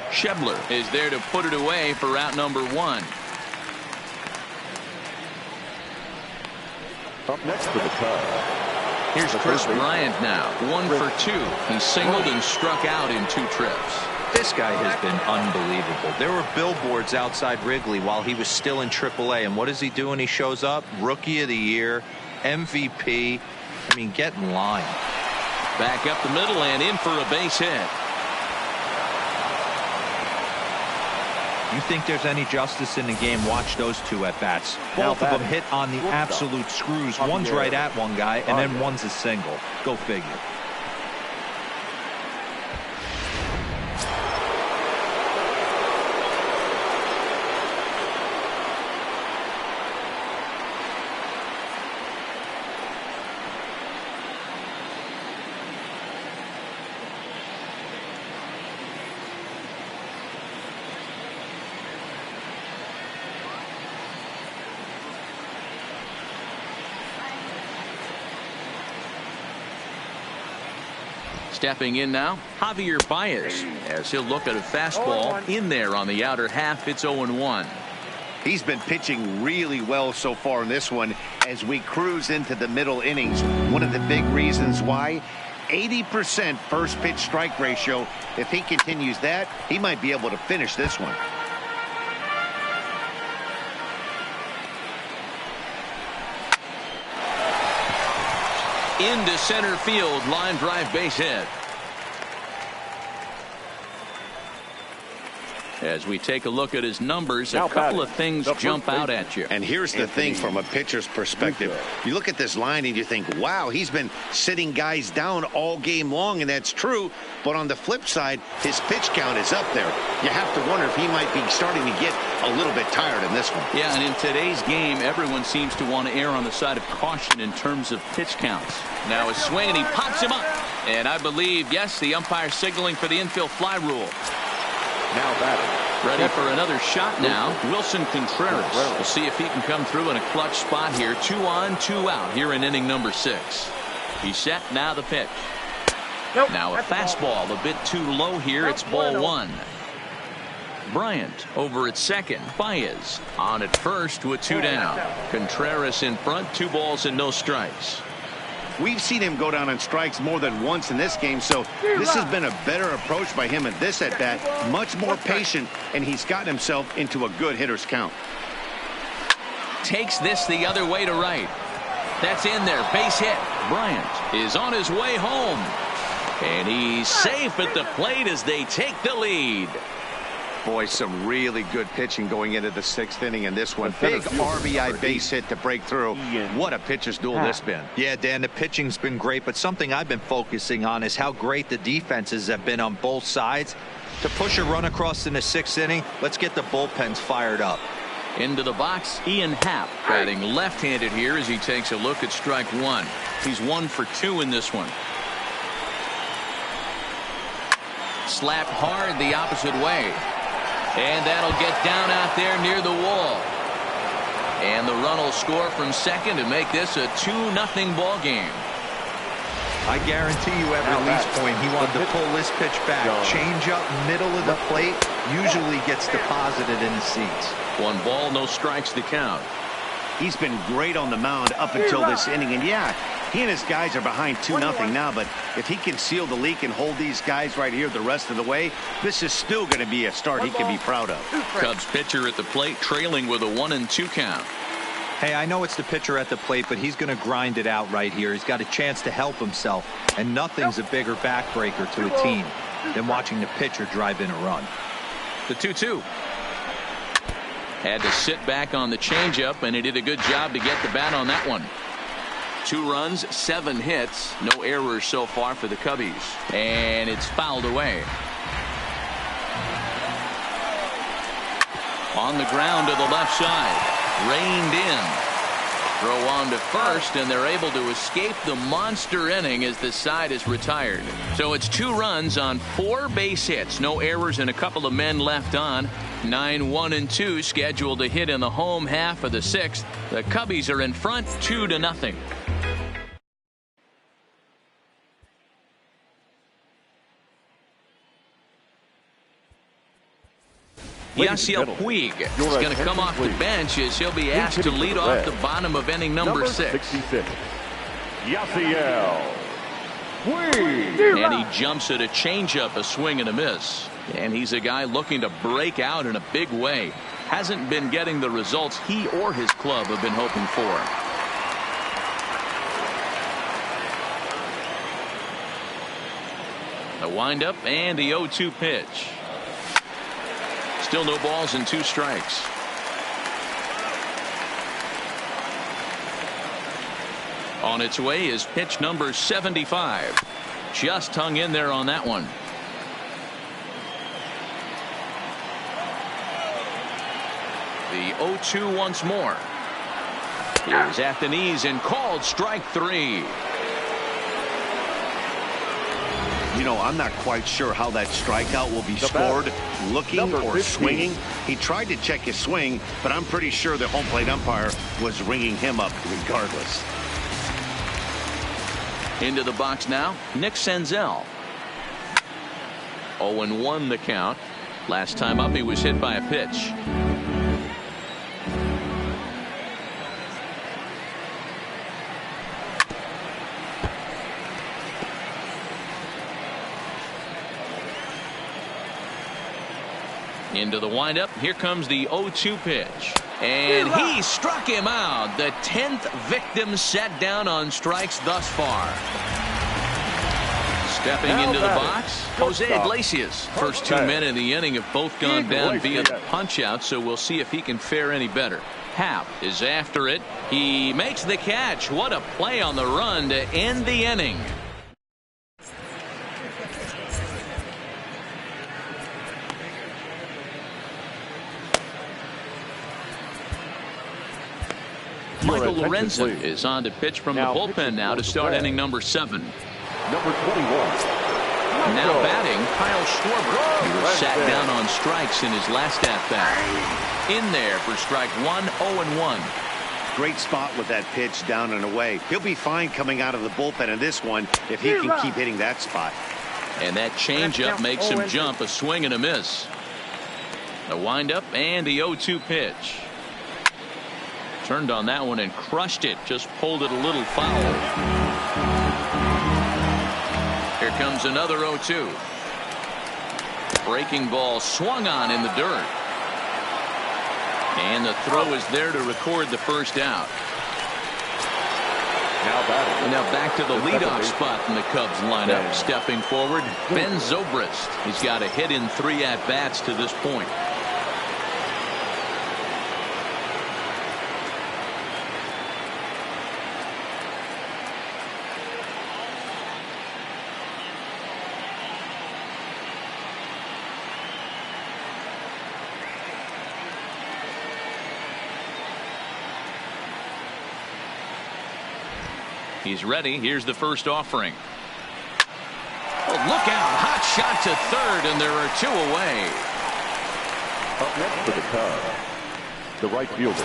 A: Schebler is there to put it away for out number 1.
D: Up next for the Cubs.
A: Here's Chris Bryant now. 1 for 2. He singled and struck out in 2 trips.
B: This guy has been unbelievable. There were billboards outside Wrigley while he was still in AAA. And what is he doing? He shows up. Rookie of the Year. MVP. I mean, get in line.
E: Back up the middle and in for a base hit.
B: You think there's any justice in the game? Watch those 2 at-bats. Both of them hit on the absolute screws. One's right at one guy, and then one's a single. Go figure.
A: Stepping in now, Javier Baez, as he'll look at a fastball in there on the outer half. It's 0-1.
C: He's been pitching really well so far in this one as we cruise into the middle innings. One of the big reasons why, 80% first pitch strike ratio. If he continues that, he might be able to finish this one.
E: Into center field, line drive base hit.
A: As we take a look at his numbers, a couple of things jump out at you.
C: And here's the thing from a pitcher's perspective. You look at this line and you think, wow, he's been sitting guys down all game long, and that's true. But on the flip side, his pitch count is up there. You have to wonder if he might be starting to get a little bit tired in this one.
A: Yeah, and in today's game, everyone seems to want to err on the side of caution in terms of pitch counts. Now a swing, and he pops him up. And I believe, yes, the umpire signaling for the infield fly rule.
D: Now batting.
A: Ready for another shot now. Wilson Contreras. We'll see if he can come through in a clutch spot here. 2 on, 2 out here in inning number 6. He's set. Now the pitch. Now a fastball a bit too low here. It's ball 1. Bryant over at second. Baez on at first with 2 down. Contreras in front. 2 balls and no strikes.
C: We've seen him go down on strikes more than once in this game, so this has been a better approach by him at this at-bat. Much more patient, and he's gotten himself into a good hitter's count.
A: Takes this the other way to right. That's in there. Base hit. Bryant is on his way home. And he's safe at the plate as they take the lead.
C: Boy, some really good pitching going into the 6th inning in this one. Big RBI base hit to break through. What a pitcher's duel this been.
B: Yeah, Dan, the pitching's been great, but something I've been focusing on is how great the defenses have been on both sides. To push a run across in the 6th inning, let's get the bullpens fired up.
A: Into the box, Ian Happ batting left-handed here as he takes a look at strike 1. He's 1 for 2 in this one. Slapped hard the opposite way. And that'll get down out there near the wall. And the run will score from second to make this a 2-0 ball game.
B: I guarantee you at release point he wanted to pull this pitch back. Change up middle of the plate usually gets deposited in the seats.
E: 1 ball, no strikes to count.
C: He's been great on the mound up until this inning. And yeah, he and his guys are behind 2-0 now, but if he can seal the leak and hold these guys right here the rest of the way, this is still going to be a start he can be proud of.
A: Cubs pitcher at the plate trailing with a 1-2 count.
B: Hey, I know it's the pitcher at the plate, but he's going to grind it out right here. He's got a chance to help himself, and nothing's a bigger backbreaker to a team than watching the pitcher drive in a run.
A: The 2-2. Had to sit back on the changeup, and he did a good job to get the bat on that one. 2 runs, 7 hits, no errors so far for the Cubbies. And it's fouled away. On the ground to the left side. Reined in. Throw on to first, and they're able to escape the monster inning as the side is retired. So it's 2 runs on 4 base hits. No errors and a couple of men left on. 9-1-2 scheduled to hit in the home half of the 6th. The Cubbies are in front 2-0. Yasiel Puig is going to come off the bench as he'll be asked to lead off the bottom of inning number 6.
D: 66. Yasiel Puig.
A: And he jumps at a changeup, a swing and a miss. And he's a guy looking to break out in a big way. Hasn't been getting the results he or his club have been hoping for. The windup and the 0-2 pitch. Still no balls and 2 strikes. On its way is pitch number 75. Just hung in there on that one. The 0-2 once more. Here's at the knees and called strike 3.
C: You know, I'm not quite sure how that strikeout will be scored, looking or
D: 15.
C: swinging. He tried to check his swing, but I'm pretty sure the home plate umpire was ringing him up regardless.
A: Into the box now, Nick Senzel. 0-1 the count. Last time up he was hit by a pitch. Into the windup. Here comes the 0-2 pitch. And he struck him out. The 10th victim set down on strikes thus far. Stepping into the box, Jose Iglesias. First 2 men in the inning have both gone down via the punch out, so we'll see if he can fare any better. Happ is after it. He makes the catch. What a play on the run to end the inning. Michael Lorenzen is on to pitch from the bullpen now to start inning number 7.
D: Number 21.
A: Now batting, Kyle Schwarber. He was sat down on strikes in his last at-bat. In there for strike 1, 0-1.
C: Great spot with that pitch down and away. He'll be fine coming out of the bullpen in this one if he can keep hitting that spot.
A: And that changeup makes him jump, a swing and a miss. The windup and the 0-2 pitch. Turned on that one and crushed it. Just pulled it a little foul. Here comes another 0-2. Breaking ball swung on in the dirt. And the throw is there to record the first out. Now back to the leadoff spot in the Cubs lineup. Stepping forward, Ben Zobrist. He's got a hit in 3 at-bats to this point. He's ready. Here's the first offering. Oh, look out. Hot shot to third, and there are 2 away.
D: Up next for the Cubs, the right fielder,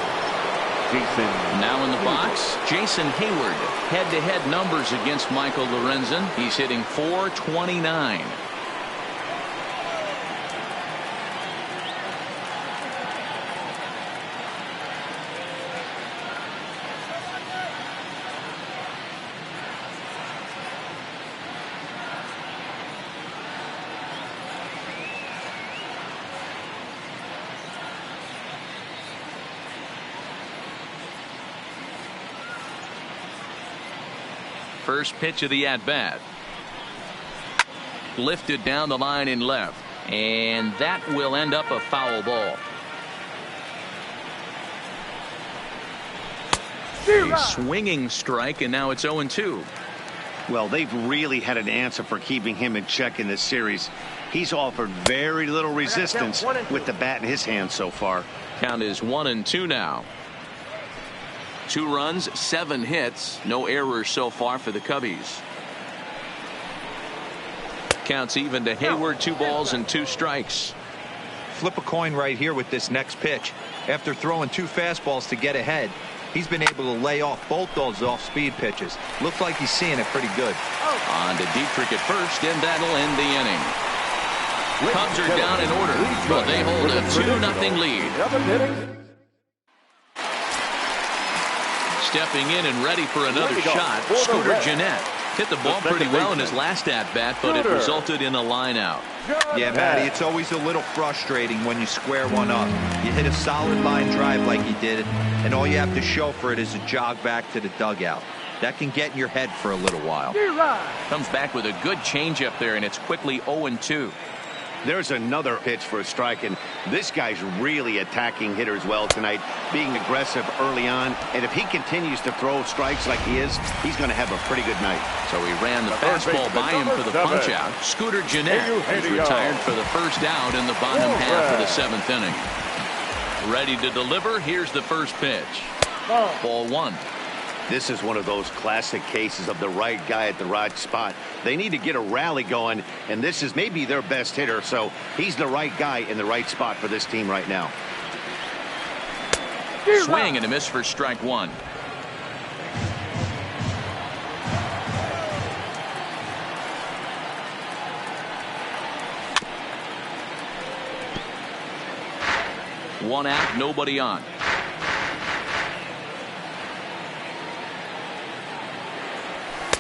D: Jason.
A: Now in the box, Jason Hayward. Head-to-head numbers against Michael Lorenzen. He's hitting .429. First pitch of the at-bat. Lifted down the line in left. And that will end up a foul ball. A swinging strike, and now it's 0-2.
C: Well, they've really had an answer for keeping him in check in this series. He's offered very little resistance with the bat in his hand so far.
A: Count is 1-2 now. 2 runs, 7 hits, no errors so far for the Cubbies. Counts even to Hayward, 2 balls and 2 strikes.
B: Flip a coin right here with this next pitch. After throwing 2 fastballs to get ahead, he's been able to lay off both those off-speed pitches. Looks like he's seeing it pretty good.
A: On to Dietrich at first, and that'll end the inning. Cubs are down in order, but they hold a 2-0 lead. Stepping in and ready for another shot, Scooter Jeanette. Hit the ball pretty well in his last at-bat, but it resulted in a line-out.
B: Yeah, Matty, it's always a little frustrating when you square one up. You hit a solid line drive like he did, and all you have to show for it is a jog back to the dugout. That can get in your head for a little while.
A: Comes back with a good changeup there, and it's quickly 0-2.
C: There's another pitch for a strike, and this guy's really attacking hitters well tonight, being aggressive early on. And if he continues to throw strikes like he is, he's going to have a pretty good night.
A: So he ran the fastball by him for the punch-out. Scooter Jeanette is retired for the first out in the bottom half of the 7th inning. Ready to deliver. Here's the first pitch. Ball 1.
C: This is one of those classic cases of the right guy at the right spot. They need to get a rally going, and this is maybe their best hitter, so he's the right guy in the right spot for this team right now.
A: Swing and a miss for strike 1. One out, nobody on.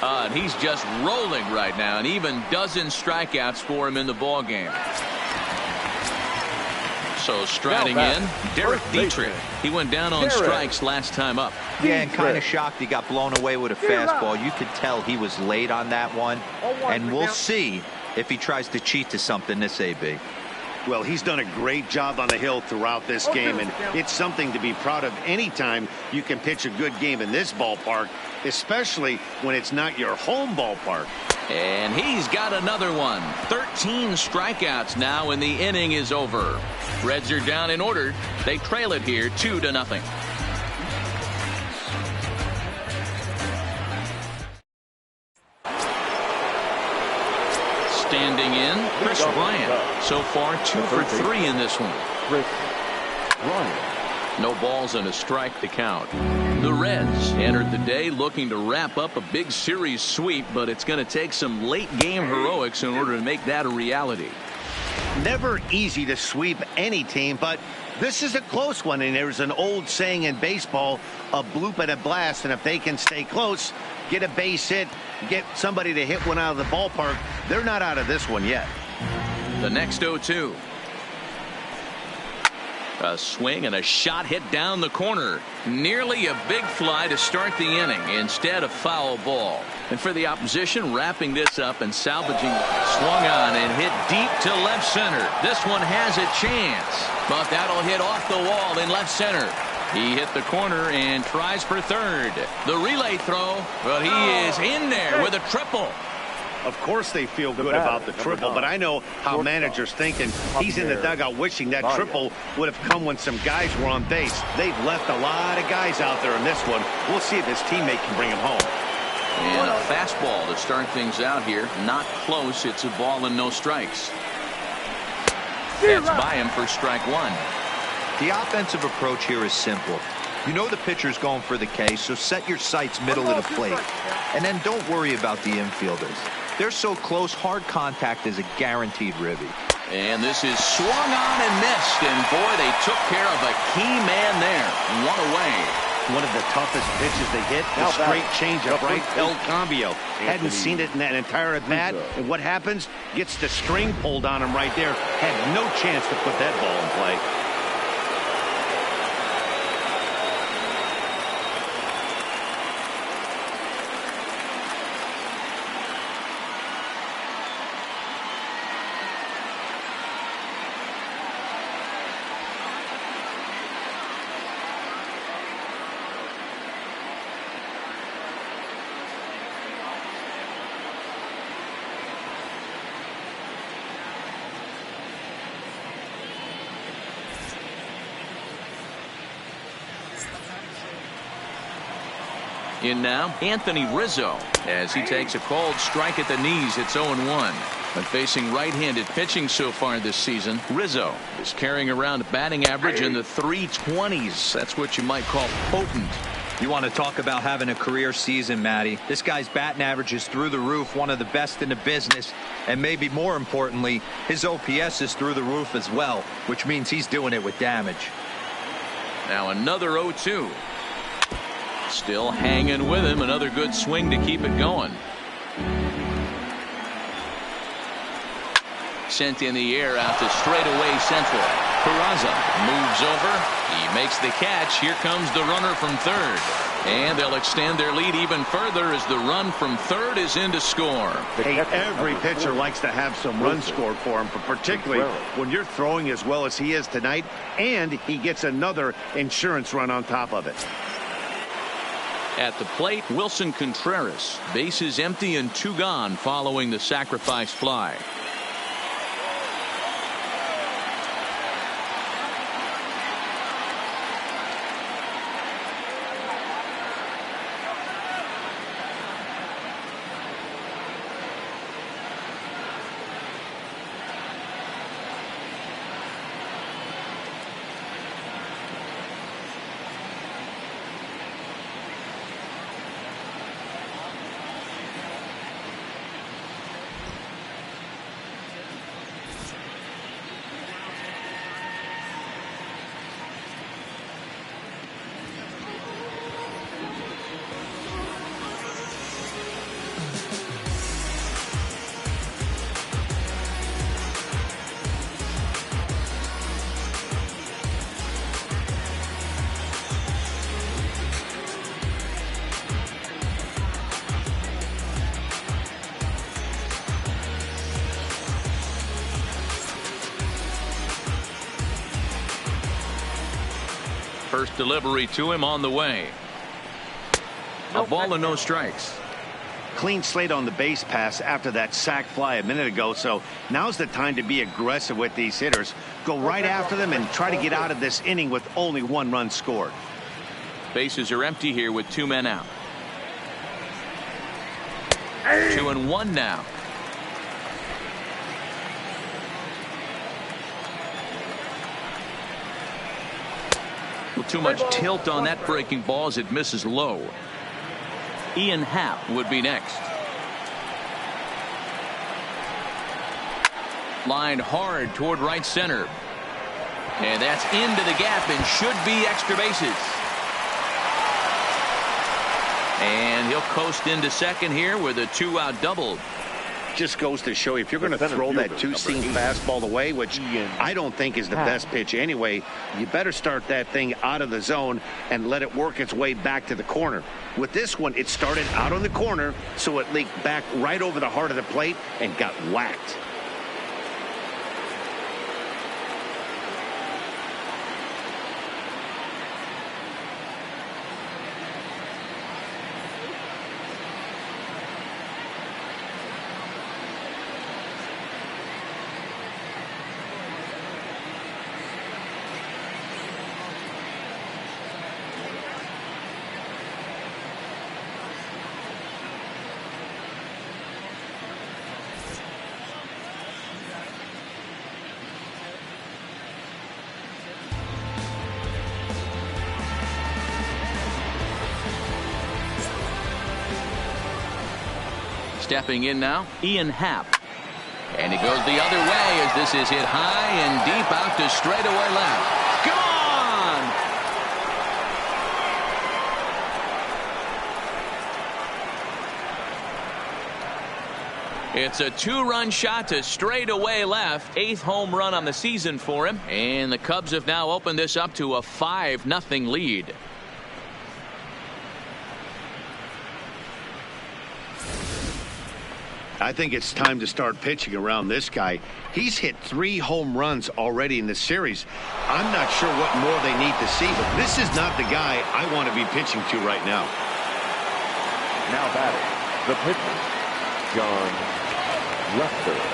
A: And he's just rolling right now, and even dozen strikeouts for him in the ball game. So striding in, Derek Dietrich. He went down on strikes last time up.
B: Yeah, and kind of shocked he got blown away with a fastball. You could tell he was late on that one, and we'll see if he tries to cheat to something this AB.
C: Well, he's done a great job on the hill throughout this game, and it's something to be proud of anytime you can pitch a good game in this ballpark, especially when it's not your home ballpark.
A: And he's got another one. 13 strikeouts now, and the inning is over. Reds are down in order. They trail it here 2-0. Standing in, Chris Bryant. So far, 2 for 3 in this one. No balls and a strike to count. The Reds entered the day looking to wrap up a big series sweep, but it's going to take some late game heroics in order to make that a reality.
C: Never easy to sweep any team, but this is a close one, and there's an old saying in baseball, a bloop and a blast, and if they can stay close, get a base hit, get somebody to hit one out of the ballpark, they're not out of this one yet.
A: The next 0-2. A swing and a shot hit down the corner. Nearly a big fly to start the inning instead of foul ball. And for the opposition, wrapping this up and salvaging, swung on and hit deep to left center. This one has a chance, but that'll hit off the wall in left center. He hit the corner and tries for third. The relay throw, but he is in there with a triple.
C: Of course they feel good about the triple, but I know how managers think, and he's in the dugout wishing that triple would have come when some guys were on base. They've left a lot of guys out there in this one. We'll see if his teammate can bring him home.
A: And a fastball to start things out here. Not close. It's a ball and no strikes. That's by him for strike 1.
B: The offensive approach here is simple. You know the pitcher's going for the K, so set your sights middle of the plate. And then don't worry about the infielders. They're so close, hard contact is a guaranteed ribby.
A: And this is swung on and missed. And boy, they took care of a key man there. One away.
C: One of the toughest pitches they hit, the straight changeup, right? El Cambio. Hadn't seen it in that entire at bat. And what happens? Gets the string pulled on him right there. Had no chance to put that ball in play.
A: In now, Anthony Rizzo, as he takes a called strike at the knees. It's 0-1. But facing right-handed pitching so far this season, Rizzo is carrying around a batting average in the 320s. That's what you might call potent.
B: You want to talk about having a career season, Matty. This guy's batting average is through the roof, one of the best in the business, and maybe more importantly, his OPS is through the roof as well, which means he's doing it with damage.
A: Now another 0-2. Still hanging with him. Another good swing to keep it going. Sent in the air out to straightaway central. Peraza moves over. He makes the catch. Here comes the runner from third. And they'll extend their lead even further as the run from third is in to score.
C: Hey, every pitcher likes to have some runs scored for him, but particularly when you're throwing as well as he is tonight, and he gets another insurance run on top of it.
A: At the plate, Wilson Contreras. Bases empty and 2 gone following the sacrifice fly. First delivery to him on the way. A ball and no strikes.
C: Clean slate on the base pass after that sac fly a minute ago, so now's the time to be aggressive with these hitters. Go right after them and try to get out of this inning with only 1 run scored.
A: Bases are empty here with 2 men out. 2-1 now. Too much tilt on that breaking ball as it misses low. Ian Happ would be next. Lined hard toward right center. And that's into the gap and should be extra bases. And he'll coast into second here with a 2-out double.
C: Just goes to show you, if you're going to throw that 2-seam fastball away, which I don't think is the best pitch anyway, you better start that thing out of the zone and let it work its way back to the corner. With this one, it started out on the corner, so it leaked back right over the heart of the plate and got whacked.
A: Stepping in now, Ian Happ. And he goes the other way as this is hit high and deep out to straightaway left. Gone! It's a 2-run shot to straightaway left. 8th home run on the season for him. And the Cubs have now opened this up to a 5-0 lead.
C: I think it's time to start pitching around this guy. He's hit 3 home runs already in this series. I'm not sure what more they need to see, but this is not the guy I want to be pitching to right now.
D: Now batting, the pitcher, John Lester.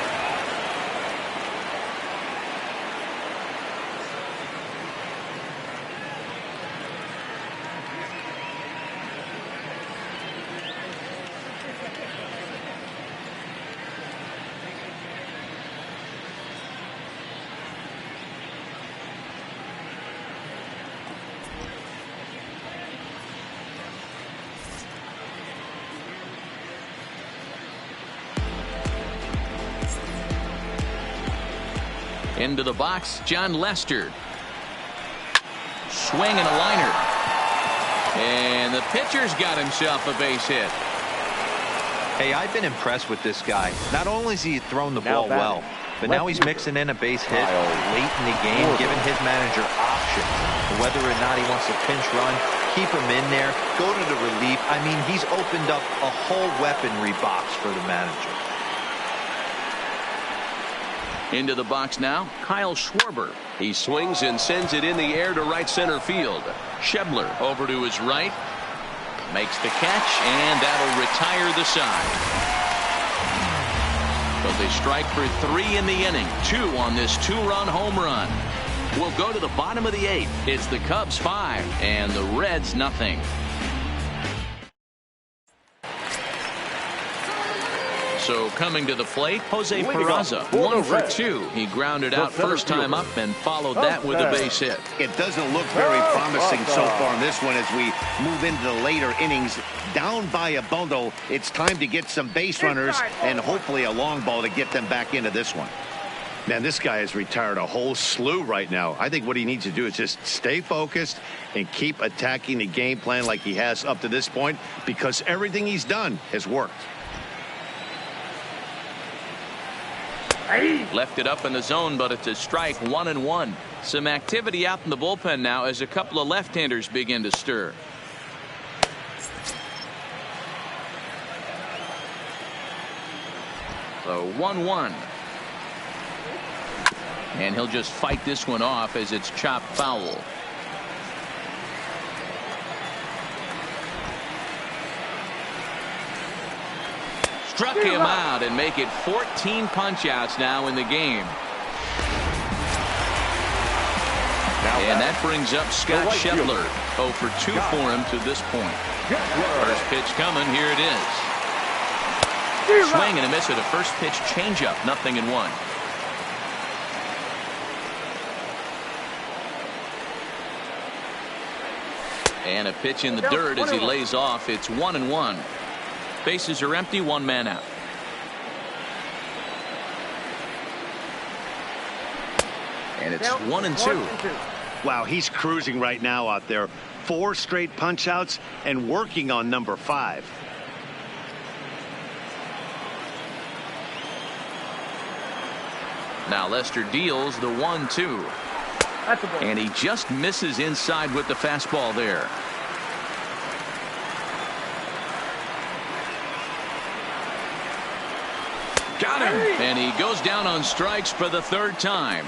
A: Into the box, John Lester. Swing and a liner. And the pitcher's got himself a base hit.
B: Hey, I've been impressed with this guy. Not only has he thrown the ball well, but now he's mixing in a base hit late in the game, giving his manager options. Whether or not he wants to pinch run, keep him in there, go to the relief. I mean, he's opened up a whole weaponry box for the manager.
A: Into the box now, Kyle Schwarber.
E: He swings and sends it in the air to right center field. Schebler over to his right.
A: Makes the catch, and that'll retire the side. But they strike for 3 in the inning. 2 on this 2-run home run. We'll go to the bottom of the 8th. It's the Cubs 5 and the Reds nothing. So coming to the plate, Jose Peraza, 1 for 2. He grounded out first time up and followed that with a base hit.
C: It doesn't look very promising so far in this one as we move into the later innings. Down by a bundle, it's time to get some base runners and hopefully a long ball to get them back into this one. Man, this guy has retired a whole slew right now. I think what he needs to do is just stay focused and keep attacking the game plan like he has up to this point, because everything he's done has worked.
A: Left it up in the zone, but it's a strike, 1-1. Some activity out in the bullpen now as a couple of left-handers begin to stir. So 1-1. And he'll just fight this one off as it's chopped foul. Struck him out and make it 14 punch-outs now in the game. And that brings up Scott Schebler. 0 for 2 for him to this point. First pitch coming. Here it is. Swing and a miss at a first pitch changeup. 0-1. And a pitch in the dirt as he lays off. It's 1-1. Bases are empty, 1 man out. And it's 1-2.
C: Wow, he's cruising right now out there. 4 straight punch outs and working on number 5.
A: Now Lester deals the 1-2. And he just misses inside with the fastball there. Got him. And he goes down on strikes for the 3rd time.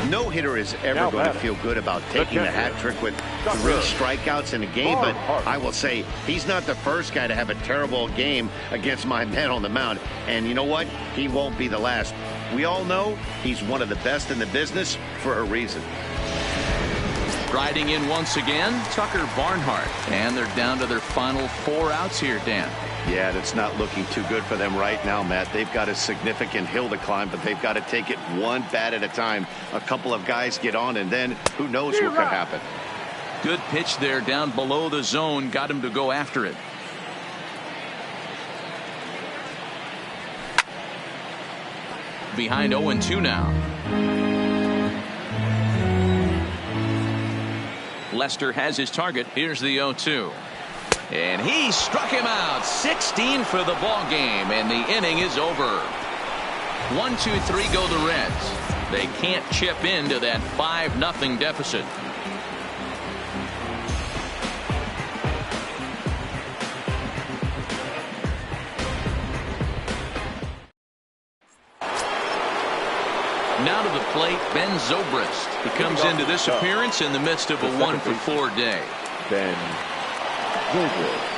C: No hitter is ever going to feel good about taking the hat trick with 3 strikeouts in a game, but I will say he's not the first guy to have a terrible game against my man on the mound. And you know what? He won't be the last. We all know he's one of the best in the business for a reason.
A: Riding in once again, Tucker Barnhart. And they're down to their final 4 outs here, Dan.
C: Yeah, that's not looking too good for them right now, Matt. They've got a significant hill to climb, but they've got to take it one bat at a time. A couple of guys get on, and then who knows what could happen.
A: Good pitch there down below the zone. Got him to go after it. Behind 0-2 now. Lester has his target. Here's the 0-2. And he struck him out. 16 for the ball game, and the inning is over. 1-2-3 go the Reds. They can't chip into that 5-0 deficit. Now to the plate, Ben Zobrist. He comes into this appearance in the midst of a 1-for-4 day.
D: Ben Zobrist.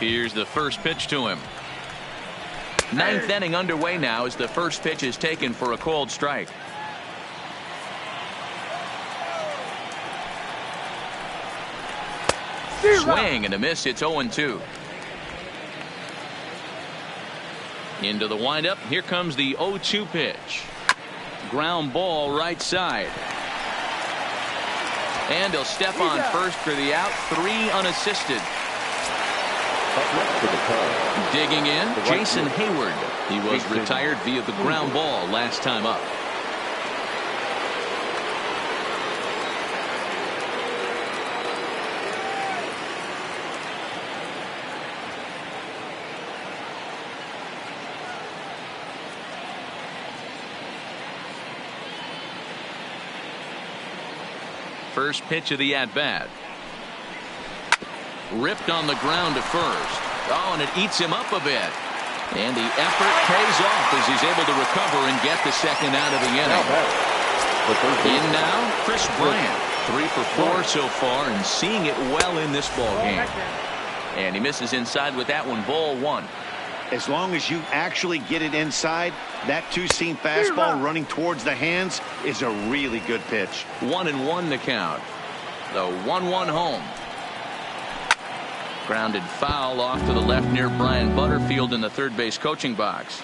A: Here's the first pitch to him. Ninth inning underway now as the first pitch is taken for a called strike. Swing and a miss. It's 0-2. Into the windup. Here comes the 0-2 pitch. Ground ball right side. And he'll step on first for the out. 3 unassisted. Digging in, Jason Hayward. He was retired via the ground ball last time up. First pitch of the at-bat. Ripped on the ground to first. Oh, and it eats him up a bit. And the effort pays off as he's able to recover and get the second out of the inning. In now, Chris Bryant. 3 for 4 so far and seeing it well in this ball game. And he misses inside with that one. Ball 1.
C: As long as you actually get it inside, that two-seam fastball running towards the hands is a really good pitch.
A: 1-1 the count. The 1-1 home. Grounded foul off to the left near Brian Butterfield in the third base coaching box.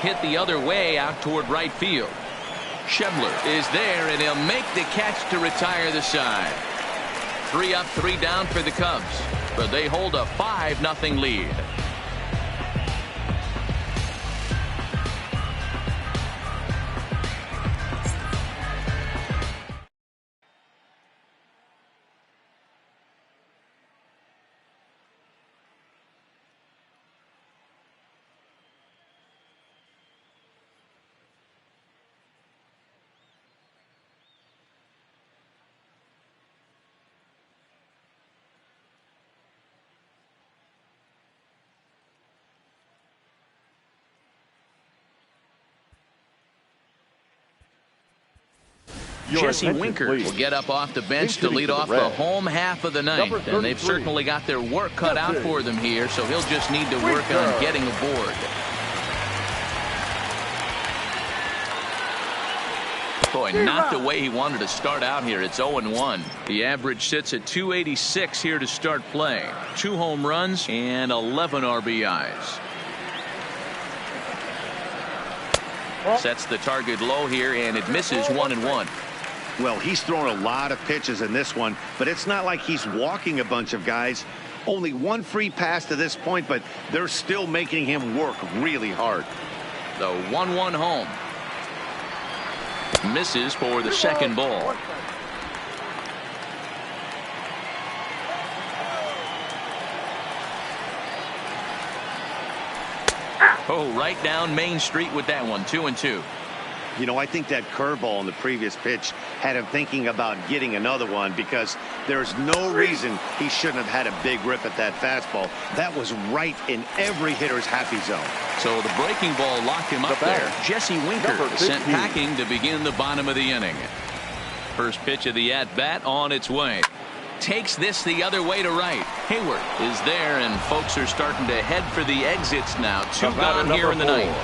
A: Hit the other way out toward right field. Shebler is there and he'll make the catch to retire the side. 3 up, 3 down for the Cubs, but they hold a 5-0 lead. Jesse Winker will get up off the bench to lead off the home half of the ninth, and they've certainly got their work cut out for them here, so he'll just need to work on getting aboard. Boy, not the way he wanted to start out here. It's 0-1. The average sits at 286 here to start play. 2 home runs and 11 RBIs. Sets the target low here, and it misses 1-1.
C: Well, he's thrown a lot of pitches in this one, but it's not like he's walking a bunch of guys. Only 1 free pass to this point, but they're still making him work really hard.
A: The 1-1 home. Misses for the second ball. Oh, right down Main Street with that one. 2-2.
C: You know, I think that curveball in the previous pitch had him thinking about getting another one, because there's no reason he shouldn't have had a big rip at that fastball. That was right in every hitter's happy zone.
A: So the breaking ball locked him up there. Jesse Winker sent packing to begin the bottom of the inning. First pitch of the at-bat on its way. Takes this the other way to right. Hayward is there, and folks are starting to head for the exits now. 2 gone here in the ninth.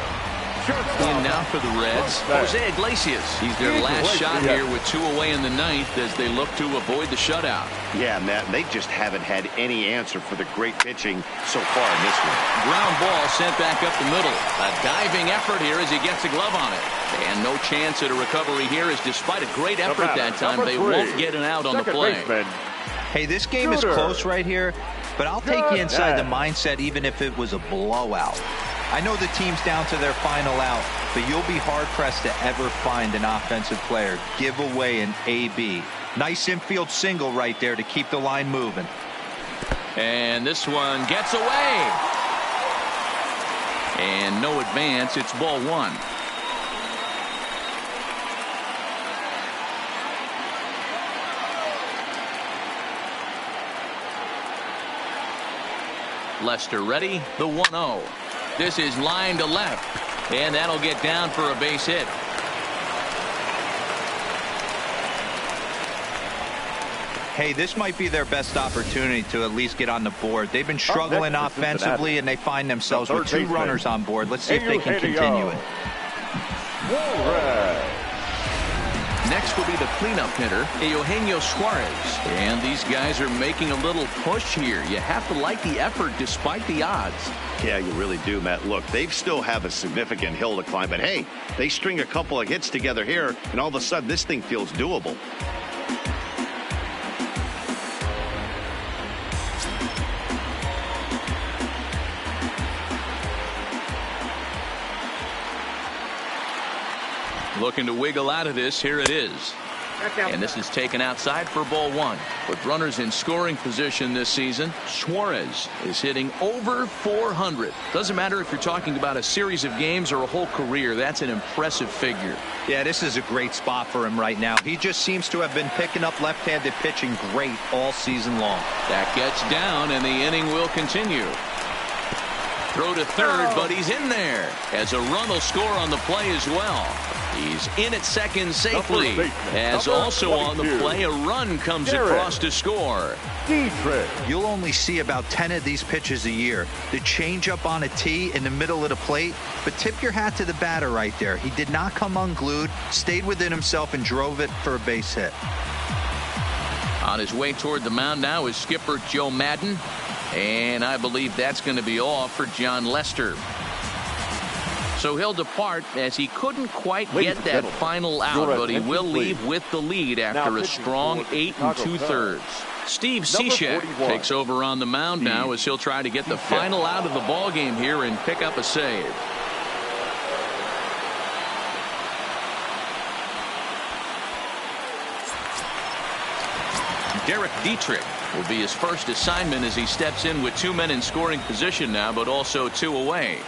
A: In now for the Reds, Jose Iglesias. He's their last shot here with 2 away in the ninth as they look to avoid the shutout.
C: Yeah, Matt, they just haven't had any answer for the great pitching so far in this one.
A: Ground ball sent back up the middle. A diving effort here as he gets a glove on it. And no chance at a recovery here, as despite a great effort that time, they won't get an out on the play.
B: Hey, this game is close right here, but I'll take you inside the mindset even if it was a blowout. I know the team's down to their final out, but you'll be hard-pressed to ever find an offensive player give away an AB. Nice infield single right there to keep the line moving.
A: And this one gets away. And no advance. It's ball 1. Lester ready. The 1-0. This is line to left, and that'll get down for a base hit.
B: Hey, this might be their best opportunity to at least get on the board. They've been struggling offensively, and they find themselves with 2 runners on board. Let's see if they can continue it.
A: Next will be the cleanup hitter, Eugenio Suarez. And these guys are making a little push here. You have to like the effort despite the odds.
C: Yeah, you really do, Matt. Look, they still have a significant hill to climb, but hey, they string a couple of hits together here, and all of a sudden this thing feels doable.
A: Looking to wiggle out of this. Here it is. And this is taken outside for ball 1. With runners in scoring position this season, Suarez is hitting over 400. Doesn't matter if you're talking about a series of games or a whole career. That's an impressive figure.
B: Yeah, this is a great spot for him right now. He just seems to have been picking up left-handed pitching great all season long.
A: That gets down, and the inning will continue. Throw to third, but he's in there. As a run will score on the play as well. He's in at second safely. As also on the play, a run comes across to score.
B: You'll only see about 10 of these pitches a year. The changeup on a tee in the middle of the plate. But tip your hat to the batter right there. He did not come unglued, stayed within himself, and drove it for a base hit.
A: On his way toward the mound now is skipper Joe Madden. And I believe that's going to be all for John Lester. So he'll depart as he couldn't quite get that final out, but he will leave with the lead after a strong 8 2/3. Steve Cishek takes over on the mound now as he'll try to get the final out of the ball game here and pick up a save. Derek Dietrich will be his first assignment as he steps in with 2 men in scoring position now, but also 2 away.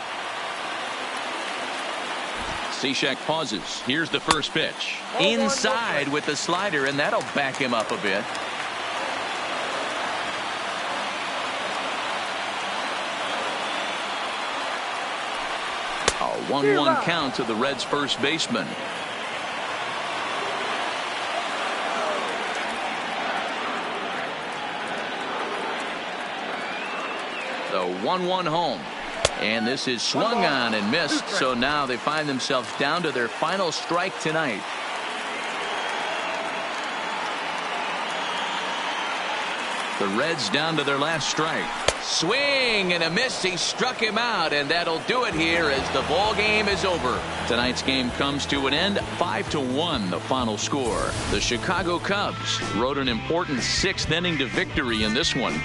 A: Cishek pauses. Here's the first pitch. Inside with the slider, and that'll back him up a bit. A 1-1 count to the Reds' first baseman. The 1-1 home. And this is swung on and missed, so now they find themselves down to their final strike tonight. The Reds down to their last strike. Swing and a miss. He struck him out, and that'll do it here as the ball game is over. Tonight's game comes to an end. 5-1 the final score. The Chicago Cubs rode an important 6th inning to victory in this one.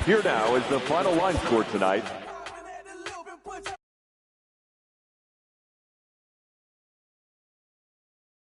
D: Here now is the final line score tonight.